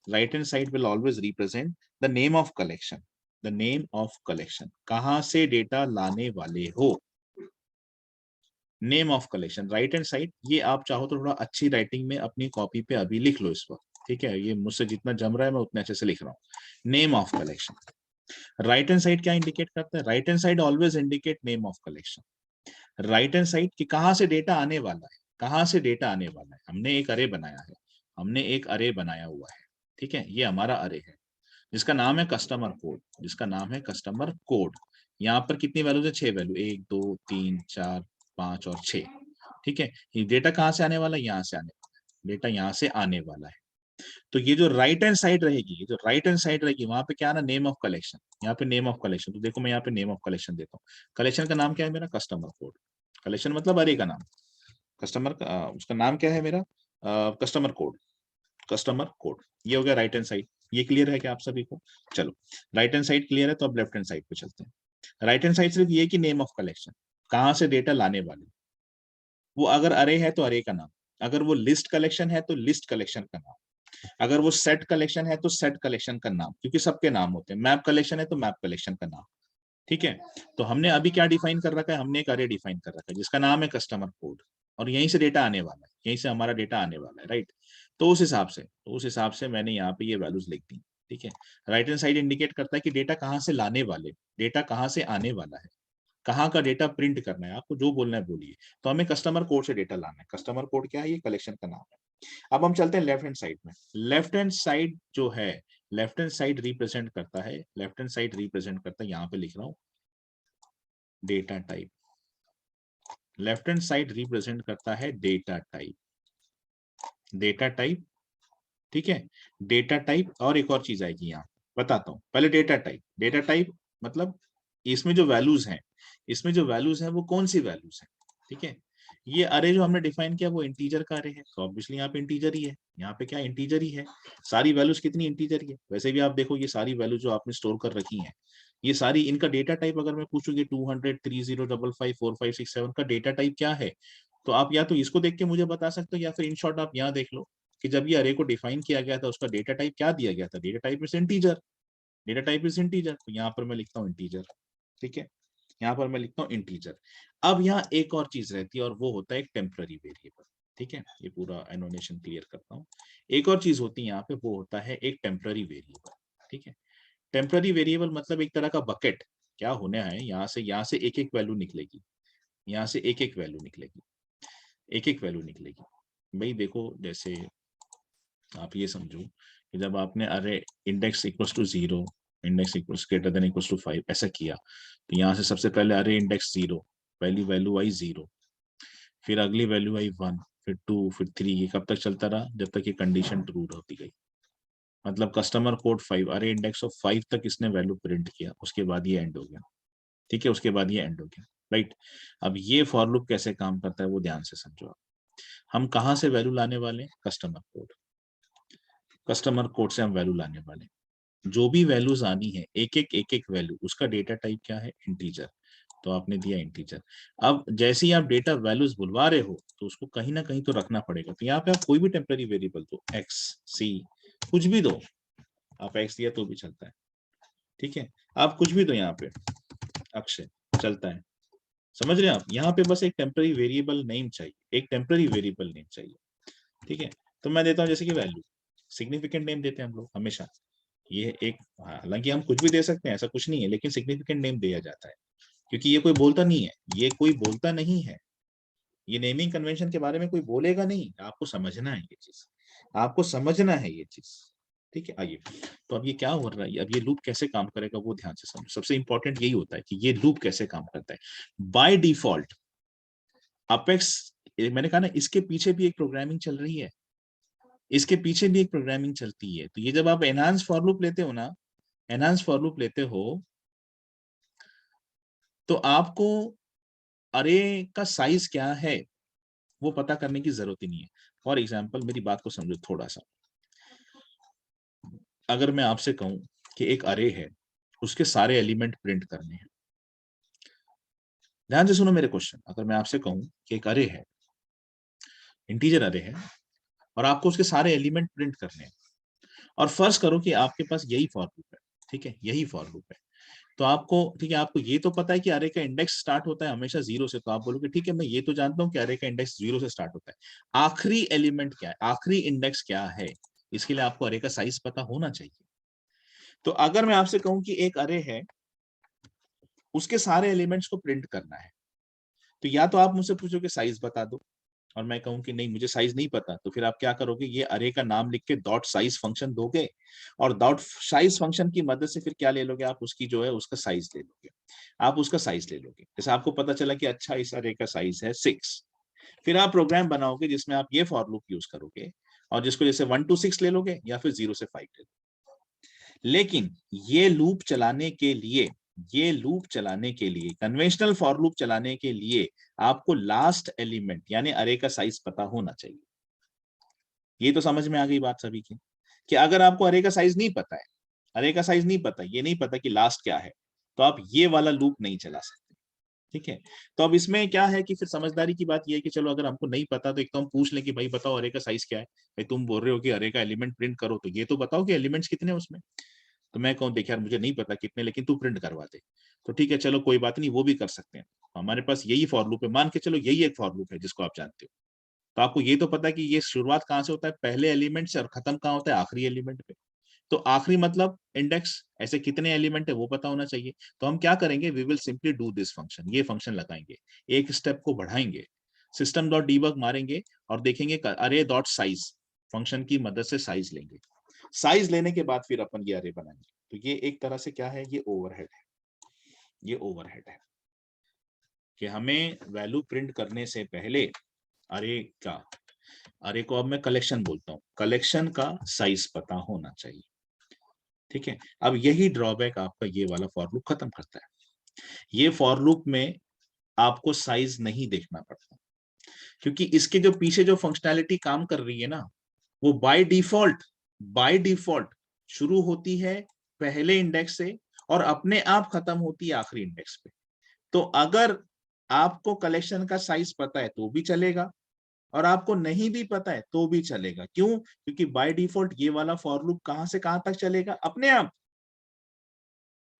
right hand side will always represent the name of collection, the name of collection, कहां से डेटा लाने वाले हो, name of collection, right hand side. ये आप चाहो तो थोड़ा अच्छी राइटिंग में अपनी कॉपी पे अभी लिख लो इस वक्त, ठीक है, ये मुझसे जितना जम रहा है मैं उतने अच्छे से लिख रहा हूँ, name of collection. Right hand side क्या इंडिकेट करता है, right hand side always indicate name of collection. Right hand side कि कहां से डेटा आने वाला है, कहां से डेटा आने वाला है, हमने एक अरे बनाया है, हमने एक अरे बनाया हुआ है, ठीक है, ये हमारा अरे है जिसका नाम है कस्टमर कोड, जिसका नाम है कस्टमर कोड। यहाँ पर कितनी वैल्यूज है, 6 वैल्यू, 1 2 3 4 5 और 6, ठीक है। ये डेटा कहाँ से आने वाला है, यहाँ से आने वाला है, डेटा यहाँ से आने वाला है। तो ये जो राइट हैंड साइड रहेगी, ये जो राइट हैंड साइड रहेगी, वहां पे क्या आना, नेम ऑफ कलेक्शन, यहाँ पे नेम ऑफ कलेक्शन। तो देखो मैं यहाँ पे नेम ऑफ कलेक्शन देता हूँ, कलेक्शन का नाम क्या है मेरा, कस्टमर कोड, कलेक्शन मतलब अरे का नाम, कस्टमर का उसका नाम क्या है मेरा, कस्टमर कोड, कस्टमर कोड। ये हो गया राइट हैंड साइड, ये क्लियर है क्या आप सभी को? चलो राइट हैंड साइड क्लियर है, तो अब लेफ्ट हैंड साइड पे चलते हैं। राइट हैंड साइड सिर्फ ये कि नेम ऑफ कलेक्शन, कहां से डेटा लाने वाले, वो अगर अरे है तो अरे का नाम, अगर वो लिस्ट कलेक्शन है तो लिस्ट कलेक्शन का नाम, अगर वो सेट कलेक्शन है तो सेट कलेक्शन का नाम, क्योंकि सबके नाम होते हैं, मैप कलेक्शन है तो मैप कलेक्शन का नाम, ठीक है। तो हमने अभी क्या डिफाइन कर रखा है, हमने एक अरे डिफाइन कर रखा है जिसका नाम है कस्टमर कोड, और यहीं से डेटा आने वाला है, यहीं से हमारा डेटा आने वाला है, राइट। तो उस हिसाब से मैंने यहाँ पे ये वैल्यूज लिख दी, ठीक है। राइट हैंड साइड इंडिकेट करता है कि डेटा कहाँ से लाने वाले, डेटा कहाँ से आने वाला है, कहाँ का डेटा प्रिंट करना है, आपको जो बोलना है बोलिए। तो हमें कस्टमर कोड से डेटा लाना है। कस्टमर कोड क्या है? ये कलेक्शन का नाम है। अब हम चलते हैं लेफ्ट हैंड साइड में। लेफ्ट हैंड साइड जो है, लेफ्ट हैंड साइड रिप्रेजेंट करता है, लेफ्ट हैंड साइड रिप्रेजेंट करता है, यहाँ पे लिख रहा हूँ data type. Left hand side represent करता है डेटा टाइप, डेटा टाइप, ठीक है। डेटा टाइप और एक और चीज आएगी यहाँ, बताता हूँ पहले। डेटा टाइप, डेटा टाइप मतलब इसमें जो वैल्यूज हैं, इसमें जो वैल्यूज हैं वो कौन सी वैल्यूज हैं, ठीक है। ये अरे जो हमने डिफाइन किया वो इंटीजर का अरे है, तो ऑब्वियसली यहाँ पे इंटीजर ही है, यहाँ पे क्या इंटीजर ही है। सारी वैल्यूज कितनी इंटीजर ही है। वैसे भी आप देखो ये सारी वैल्यू जो आपने स्टोर कर रखी हैं, ये सारी, इनका डेटा टाइप अगर मैं पूछूंगी 200 30 55 4567 का डेटा टाइप क्या है, तो आप या तो इसको देख के मुझे बता सकते हो, या फिर इन शॉर्ट आप यहाँ देख लो कि जब ये अरे को डिफाइन किया गया था उसका डेटा टाइप क्या दिया गया था, data type is integer, data type is integer. तो यहाँ पर मैं लिखता हूँ इंटीजर, ठीक है, यहाँ पर मैं लिखता हूँ इंटीजर। अब यहाँ एक और चीज रहती है और वो होता है एक टेम्पररी वेरिएबल, ठीक है। ये पूरा एनोटेशन क्लियर करता हूँ। एक और चीज होती है यहाँ पे, वो होता है एक टेम्पररी वेरिएबल, ठीक है। टेम्पररी वेरिएबल मतलब एक तरह का बकेट। क्या होने है, यहाँ से एक एक वैल्यू निकलेगी, यहाँ से एक एक वैल्यू निकलेगी, एक एक वैल्यू निकलेगी। भाई देखो, जैसे आप ये समझो कि जब आपने array index equals to 0, index equals greater than equals to 5 ऐसा किया, तो यहाँ से सबसे पहले अरे इंडेक्स 0, पहली वैल्यू आई 0, फिर अगली वैल्यू आई 1, फिर 2, फिर 3, ये कब तक चलता रहा? जब तक ये कंडीशन ट्रू होती गई। मतलब कस्टमर कोड 5, अरे इंडेक्स ऑफ 5 तक इसने वैल्यू प्रिंट किया, उसके बाद ये एंड हो गया, ठीक है, उसके बाद ये एंड हो गया, राइट। अब ये फॉर लूप कैसे काम करता है वो ध्यान से समझो आप। हम कहाँ से वैल्यू लाने वाले? कस्टमर कोड, कस्टमर कोड से हम वैल्यू लाने वाले। जो भी वैल्यूज आनी है, एक एक वैल्यू, उसका डेटा टाइप क्या है? इंटीजर। तो आपने दिया इंटीजर। अब जैसे ही आप डेटा वैल्यूज बुलवा रहे हो तो उसको कहीं ना कहीं तो रखना पड़ेगा। तो यहाँ पे आप कोई भी टेम्पररी वेरिएबल दो, एक्स, सी, कुछ भी दो। आप एक्स दिया तो भी चलता है, ठीक है। आप कुछ भी दो यहाँ पे, अक्षय, चलता है। समझ रहे हैं आप? यहाँ पे बस एक टेम्पररी वेरिएबल नेम चाहिए, एक टेम्पररी वेरिएबल नेम चाहिए, ठीक है। तो मैं देता हूँ जैसे कि वैल्यू, सिग्निफिकेंट नेम देते हैं हम लोग हमेशा। ये एक, हालांकि हम कुछ भी दे सकते हैं, ऐसा कुछ नहीं है, लेकिन सिग्निफिकेंट नेम दिया जाता है क्योंकि ये कोई बोलता नहीं है, ये कोई बोलता नहीं है। ये नेमिंग कन्वेंशन के बारे में कोई बोलेगा नहीं, आपको समझना है ये चीज, आपको समझना है ये चीज, ठीक है। आइए, तो अब ये क्या हो रहा है, अब ये लूप कैसे काम करेगा वो ध्यान से समझो। सबसे इंपॉर्टेंट यही होता है कि ये लूप कैसे काम करता है। बाय डिफॉल्ट अपेक्स, मैंने कहा ना, इसके पीछे भी एक प्रोग्रामिंग चल रही है, इसके पीछे भी एक प्रोग्रामिंग चलती है। तो ये जब आप एनहांस फॉर लूप लेते हो ना, एनहांस फॉर लूप लेते हो, तो आपको अरे का साइज क्या है वो पता करने की जरूरत ही नहीं है। फॉर एग्जाम्पल, मेरी बात को समझो थोड़ा सा। अगर मैं आपसे कहूं कि एक अरे है, उसके सारे एलिमेंट प्रिंट करने हैं, ध्यान से सुनो मेरे क्वेश्चन। अगर मैं आपसे कहूं कि एक अरे है, इंटीजर अरे है, और आपको उसके सारे एलिमेंट प्रिंट करने हैं, और फर्ज करो कि आपके पास यही फॉर लूप है, ठीक है, यही फॉर लूप है, तो आपको, ठीक है, आपको ये तो पता है कि अरे का इंडेक्स स्टार्ट होता है हमेशा 0 से, तो आप बोलोगे ठीक है, मैं ये तो जानता हूं कि अरे का इंडेक्स 0 से स्टार्ट होता है। आखिरी एलिमेंट क्या है, आखिरी इंडेक्स क्या है, इसके लिए आपको अरे का साइज पता होना चाहिए। तो अगर मैं आपसे कहूं कि एक अरे है, उसके सारे एलिमेंट्स को प्रिंट करना है, तो या तो आप मुझसे पूछोगे साइज बता दो, और मैं कहूं कि नहीं मुझे साइज नहीं पता, तो फिर आप क्या करोगे, ये अरे का नाम लिख के डॉट साइज फंक्शन दोगे, और डॉट साइज फंक्शन की मदद से फिर क्या ले लोगे आप, उसकी जो है उसका साइज ले लोगे, आप उसका साइज ले लोगे। जैसे आपको पता चला कि अच्छा इस अरे का साइज है 6, फिर आप प्रोग्राम बनाओगे जिसमें आप ये फॉर लूप यूज करोगे, और जिसको जैसे 1 to 6 ले लोगे, या फिर 0 से 5 ले लोगे। लेकिन ये लूप चलाने के लिए, ये लूप चलाने के लिए, कन्वेंशनल फॉर लूप चलाने के लिए आपको लास्ट एलिमेंट यानी अरे का साइज पता होना चाहिए। ये तो समझ में आ गई बात सभी की, कि अगर आपको अरे का साइज नहीं पता है, अरे का साइज नहीं पता, ये नहीं पता कि लास्ट क्या है, तो आप ये वाला लूप नहीं चला सकते, ठीक है। तो अब इसमें क्या है कि फिर समझदारी की बात ये है कि चलो अगर हमको नहीं पता तो एक तो हम पूछ लें कि भाई बताओ अरे का साइज क्या है। भाई तुम बोल रहे हो कि अरे का एलिमेंट प्रिंट करो, तो ये तो बताओ कि एलिमेंट्स कितने हैं उसमें। तो मैं कहूँ देख यार मुझे नहीं पता कितने, लेकिन तू प्रिंट करवा दे, तो ठीक है चलो कोई बात नहीं, वो भी कर सकते हैं। हमारे पास यही फॉर लूप है, मान के चलो यही एक फॉर लूप है जिसको आप जानते हो। तो आपको ये तो पता है कि ये शुरुआत कहाँ से होता है, पहले एलिमेंट से, और खत्म कहाँ होता है, आखिरी एलिमेंट पे। तो आखिरी मतलब इंडेक्स, ऐसे कितने एलिमेंट है वो पता होना चाहिए। तो हम क्या करेंगे, we will simply do this function, ये फंक्शन लगाएंगे, एक स्टेप को बढ़ाएंगे, सिस्टम डॉट डीबग मारेंगे और देखेंगे अरे डॉट साइज, फंक्शन की मदद से साइज लेंगे। साइज लेने के बाद फिर अपन ये अरे बनाएंगे। तो ये एक तरह से क्या है, ये ओवरहेड है, ये ओवरहेड है कि हमें वैल्यू प्रिंट करने से पहले अरे का, अरे को अब मैं कलेक्शन बोलता हूँ, कलेक्शन का साइज पता होना चाहिए। ठीक है, अब यही ड्रॉबैक आपका ये वाला फॉर लूप खत्म करता है। ये फॉर लूप में आपको साइज नहीं देखना पड़ता, क्योंकि इसके जो पीछे जो फंक्शनैलिटी काम कर रही है ना, वो बाय डिफॉल्ट शुरू होती है पहले इंडेक्स से और अपने आप खत्म होती है आखिरी इंडेक्स पे। तो अगर आपको कलेक्शन का साइज पता है तो भी चलेगा, और आपको नहीं भी पता है तो भी चलेगा। क्यों? क्योंकि बाय डिफॉल्ट ये वाला फॉर लूप कहां से कहां तक चलेगा, अपने आप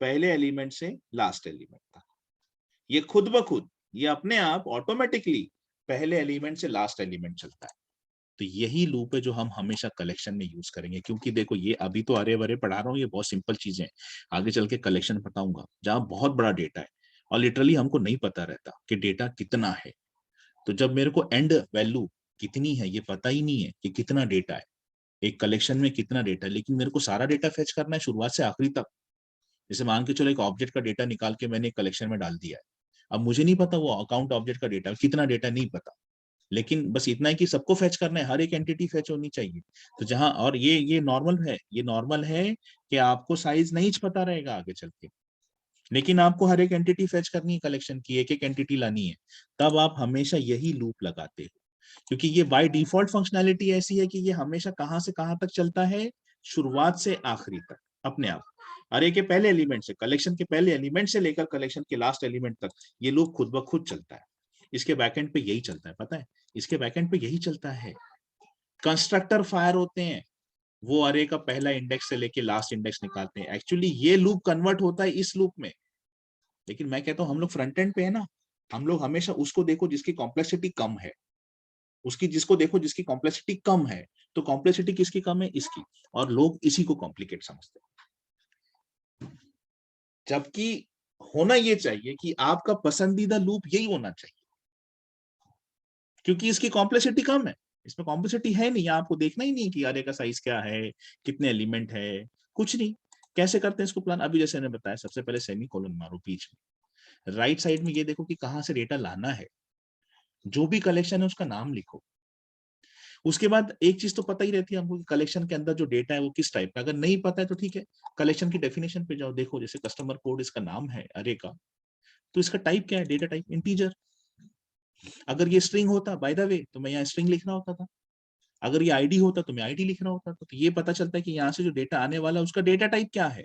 पहले एलिमेंट से लास्ट एलिमेंट तक। ये खुद ब खुद, ये अपने आप ऑटोमेटिकली पहले एलिमेंट से लास्ट एलिमेंट चलता है। तो यही लूप है जो हम हमेशा कलेक्शन में यूज करेंगे। क्योंकि देखो, ये अभी तो अरे वरे पढ़ा रहा हूँ, ये बहुत सिंपल चीजें हैं, आगे चल के कलेक्शन बताऊंगा जहां बहुत बड़ा डेटा है और लिटरली हमको नहीं पता रहता कि डेटा कितना है। तो जब मेरे को एंड वैल्यू कितनी है ये पता ही नहीं है कि कितना डेटा है, एक कलेक्शन में कितना डेटा है, लेकिन मेरे को सारा डेटा फेच करना है शुरुआत से आखिरी तक। जैसे मान के चलो एक ऑब्जेक्ट का डेटा निकाल के मैंने एक कलेक्शन में डाल दिया है, अब मुझे नहीं पता वो अकाउंट ऑब्जेक्ट का डेटा कितना, डेटा नहीं पता, लेकिन बस इतना है कि सबको फेच करना है, हर एक एंटिटी फेच होनी चाहिए। तो जहां, और ये नॉर्मल है, ये नॉर्मल है कि आपको साइज नहीं पता रहेगा आगे चल के, लेकिन आपको हर एक एंटिटी फेच करनी है, कलेक्शन की एक एक एंटिटी लानी है, तब आप हमेशा यही लूप लगाते हो। क्योंकि ये बाय डिफॉल्ट फंक्शनैलिटी ऐसी है कि ये हमेशा कहां से कहां तक चलता है, शुरुआत से आखिरी तक अपने आप। अरे के पहले एलिमेंट से, कलेक्शन के पहले एलिमेंट से लेकर कलेक्शन के लास्ट एलिमेंट तक ये लूप खुद ब खुद चलता है। इसके बैकएंड पे यही चलता है, पता है, इसके बैकएंड पे यही चलता है। कंस्ट्रक्टर फायर होते हैं, वो अरे का पहला इंडेक्स से लेके लास्ट इंडेक्स निकालते हैं। एक्चुअली ये लूप कन्वर्ट होता है इस लूप में, लेकिन मैं कहता हूं हम लोग फ्रंट एंड पे है ना, हम लोग हमेशा उसको देखो जिसकी कॉम्प्लेक्सिटी कम है, उसकी जिसको देखो जिसकी कॉम्प्लेक्सिटी कम है। तो कॉम्प्लेक्सिटी किसकी कम है, इसकी, और लोग इसी को कॉम्प्लिकेट समझते हैं। जबकि होना ये चाहिए कि आपका पसंदीदा लूप यही होना चाहिए, क्योंकि इसकी कॉम्प्लेक्सिटी कम है, इसमें कॉम्प्लेक्सिटी है नहीं, आपको देखना ही नहीं कि अरे का साइज क्या है, कितने एलिमेंट है, कुछ नहीं। कैसे करते हैं इसको प्लान, अभी जैसे मैंने बताया, सबसे पहले सेमी कोलन मारो बीच में, राइट साइड में ये देखो कि कहां से डेटा लाना है, जो भी कलेक्शन है उसका नाम लिखो। उसके बाद एक चीज तो पता ही रहती है हमको कि कलेक्शन के अंदर जो डेटा है वो किस टाइप का, अगर नहीं पता है तो ठीक है, कलेक्शन की डेफिनेशन पे जाओ, देखो जैसे कस्टमर कोड इसका नाम है अरे का, तो इसका टाइप क्या है, डेटा टाइप इंटीजर। अगर ये स्ट्रिंग होता बाय द वे तो मैं यहाँ स्ट्रिंग लिखना होता था, अगर ये आईडी होता तो मैं आईडी लिखना होता था। तो ये पता चलता है कि यहाँ से जो डेटा आने वाला है उसका डेटा टाइप क्या है,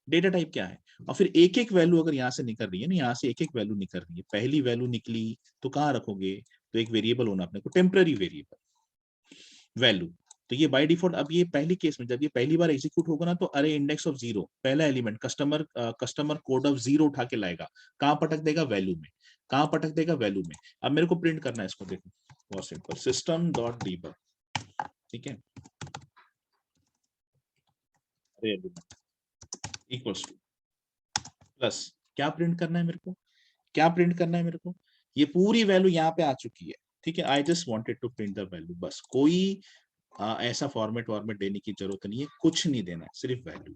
डेटा टाइप क्या है। और फिर एक एक वैल्यू अगर यहाँ से निकल रही है ना, यहाँ से एक एक वैल्यू निकल रही है, पहली वैल्यू निकली तो कहाँ रखोगे, तो एक वेरिएबल होना अपने को, टेम्पररी वेरिएबल वैल्यू। तो ये बाय डिफॉल्ट, अब ये पहली केस में जब ये पहली बार एग्जीक्यूट होगा ना, तो अरे इंडेक्स ऑफ जीरो, पहला element customer code of zero उठा के लाएगा, कहां पटक देगा, वैल्यू में, कहां पटक देगा, वैल्यू में। अब मेरे को प्रिंट करना है इसको, देखो बहुत सिंपल, सिस्टम डॉट डीबग, ठीक है, अरे एलिमेंट इक्वल्स टू प्लस, क्या प्रिंट करना है मेरे को, क्या प्रिंट करना है मेरे को, ये पूरी वैल्यू यहाँ पे आ चुकी है, ठीक है, I just wanted to print the value, बस कोई ऐसा फॉर्मेट वॉर्मेट देने की जरूरत नहीं है, कुछ नहीं देना है, सिर्फ वैल्यू,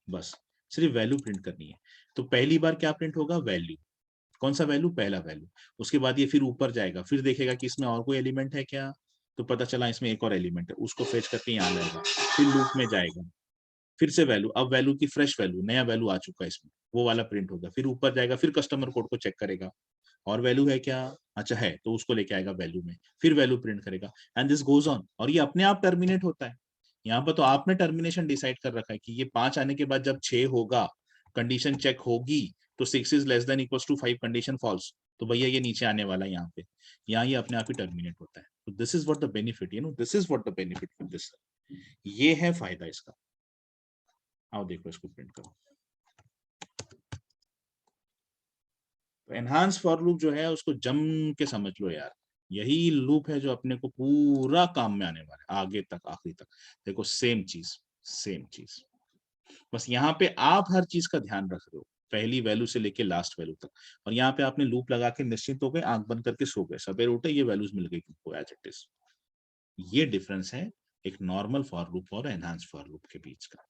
बस सिर्फ वैल्यू प्रिंट करनी है। तो पहली बार क्या प्रिंट होगा, वैल्यू, कौन सा वैल्यू, पहला वैल्यू। उसके बाद ये फिर ऊपर जाएगा, फिर देखेगा कि इसमें और कोई एलिमेंट है क्या, तो पता चला इसमें एक और एलिमेंट है, उसको फेच करके यहाँ लाएगा, फिर लूप में जाएगा, फिर से वैल्यू, अब वैल्यू की फ्रेश वैल्यू, नया वैल्यू आ चुका है इसमें, वो वाला प्रिंट होगा, फिर ऊपर जाएगा, फिर कस्टमर कोड को चेक करेगा, और वैल्यू है क्या, अच्छा है, तो उसको लेके आएगा वैल्यू में, फिर वैल्यू प्रिंट करेगा, एंड दिस गोज ऑन, और ये अपने आप टर्मिनेट होता है। यहाँ पर तो आपने टर्मिनेशन डिसाइड कर रखा है कि ये 5 आने के बाद जब 6 होगा, कंडीशन चेक होगी, तो 6 is less than equals to 5, condition false, तो भैया ये नीचे आने वाला है यहाँ पे, यहाँ ये अपने आप ही टर्मिनेट होता है। तो this is what the benefit, this is what the benefit with this, ये है फायदा इसका। आओ देखो इसको प्रिंट करो। तो एनहांस फॉर लूप जो है उसको जम के समझ लो यार, यही लूप है जो अपने को पूरा काम में आने वाला है, आगे तक आखिरी तक। देखो सेम चीज, सेम चीज। बस यहाँ पे आप हर चीज का ध्यान रख रहे हो, पहली वैल्यू से लेके लास्ट वैल्यू तक, और यहाँ पे आपने लूप लगा के निश्चिंत हो गए, आंख बंद करके सो गए, सवेरे उठे ये वैल्यूज मिल गई तुमको एज इट इज। ये डिफरेंस है एक नॉर्मल फॉर लूप और एनहांस फॉर लूप के बीच का।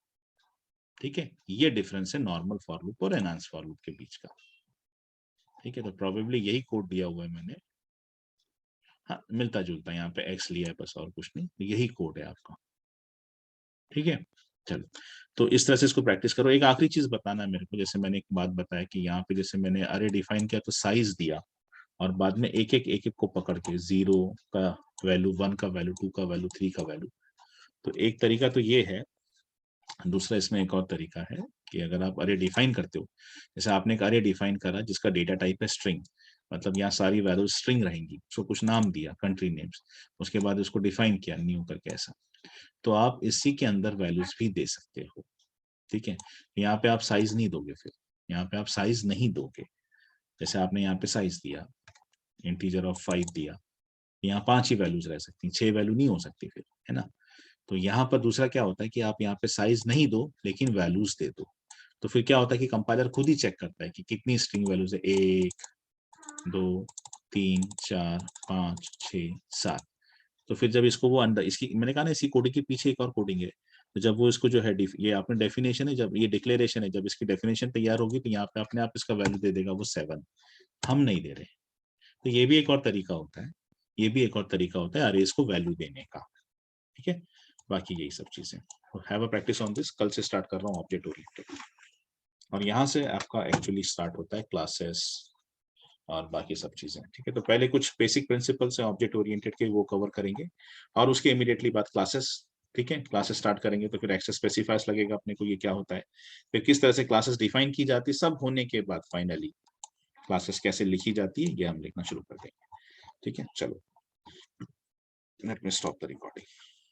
ठीक है, ये डिफरेंस है नॉर्मल फॉर लूप और एनहांस फॉर लूप के बीच का। ठीक है, तो प्रोबेबली यही कोड दिया हुआ है मैंने। हाँ, मिलता जुलता, यहाँ पे एक्स लिया है बस, और कुछ नहीं, यही कोड है आपका। ठीक है, चलो, तो इस तरह से इसको प्रैक्टिस करो। एक आखिरी चीज बताना है मेरे को, जैसे मैंने एक बात बताया कि यहाँ पे जैसे मैंने अरे डिफाइन किया तो साइज दिया, और बाद में एक एक को पकड़ के 0 का वैल्यू, 1 का वैल्यू, 2 का वैल्यू, 3 का वैल्यू। तो एक तरीका तो ये है, दूसरा इसमें एक और तरीका है कि अगर आप अरे डिफाइन करते हो, जैसे आपने एक अरे डिफाइन करा जिसका डेटा टाइप है स्ट्रिंग, मतलब यहाँ सारी वैल्यू स्ट्रिंग रहेंगी, उसको कुछ नाम दिया, कंट्री नेम्स, उसके बाद उसको डिफाइन किया न्यू करके ऐसा, तो आप इसी के अंदर वैल्यूज भी दे सकते हो। ठीक है, यहाँ पे आप साइज नहीं दोगे, फिर यहाँ पे आप साइज नहीं दोगे, जैसे आपने यहाँ पे साइज दिया, इंटीजर ऑफ 5 दिया, यहाँ 5 ही वैल्यूज रह सकती, 6 वैल्यू नहीं हो सकती फिर, है ना। तो यहाँ पर दूसरा क्या होता है कि आप यहाँ पे साइज नहीं दो लेकिन वैल्यूज दे दो, तो फिर क्या होता है कि कंपाइलर खुद ही चेक करता है कि कितनी स्ट्रिंग वैल्यूज है, 1 2 3 4 5 6 7। तो फिर जब इसको वो अंडर, इसकी मैंने कहा ना इसी कोडिंग के पीछे एक और कोडिंग है, तो जब वो इसको जो है ये आपने डेफिनेशन है, जब ये डिक्लेरेशन है, जब इसकी डेफिनेशन तैयार होगी तो यहाँ पे अपने आप इसका वैल्यू दे देगा वो 7, हम नहीं दे रहे। तो ये भी एक और तरीका होता है, ये भी एक और तरीका होता है अरेज को वैल्यू देने का। ठीक है, बाकी यही सब चीजें, have a practice on this. कल से स्टार्ट कर रहा हूँ ऑब्जेक्ट ओरिएंटेड, और यहाँ से आपका एक्चुअली स्टार्ट होता है क्लासेस और बाकी सब चीजें। ठीक है, तो पहले कुछ बेसिक प्रिंसिपल्स हैं ऑब्जेक्ट ओरिएंटेड के, वो कवर करेंगे, और उसके इमीडिएटली बाद क्लासेस। ठीक है, क्लासेस स्टार्ट करेंगे तो फिर एक्सेस स्पेसिफायर्स लगेगा अपने को, ये क्या होता है, फिर किस तरह से क्लासेस डिफाइन की जाती है, सब होने के बाद फाइनली क्लासेस कैसे लिखी जाती है ये हम लिखना शुरू कर देंगे। ठीक है, चलो, let me stop the recording.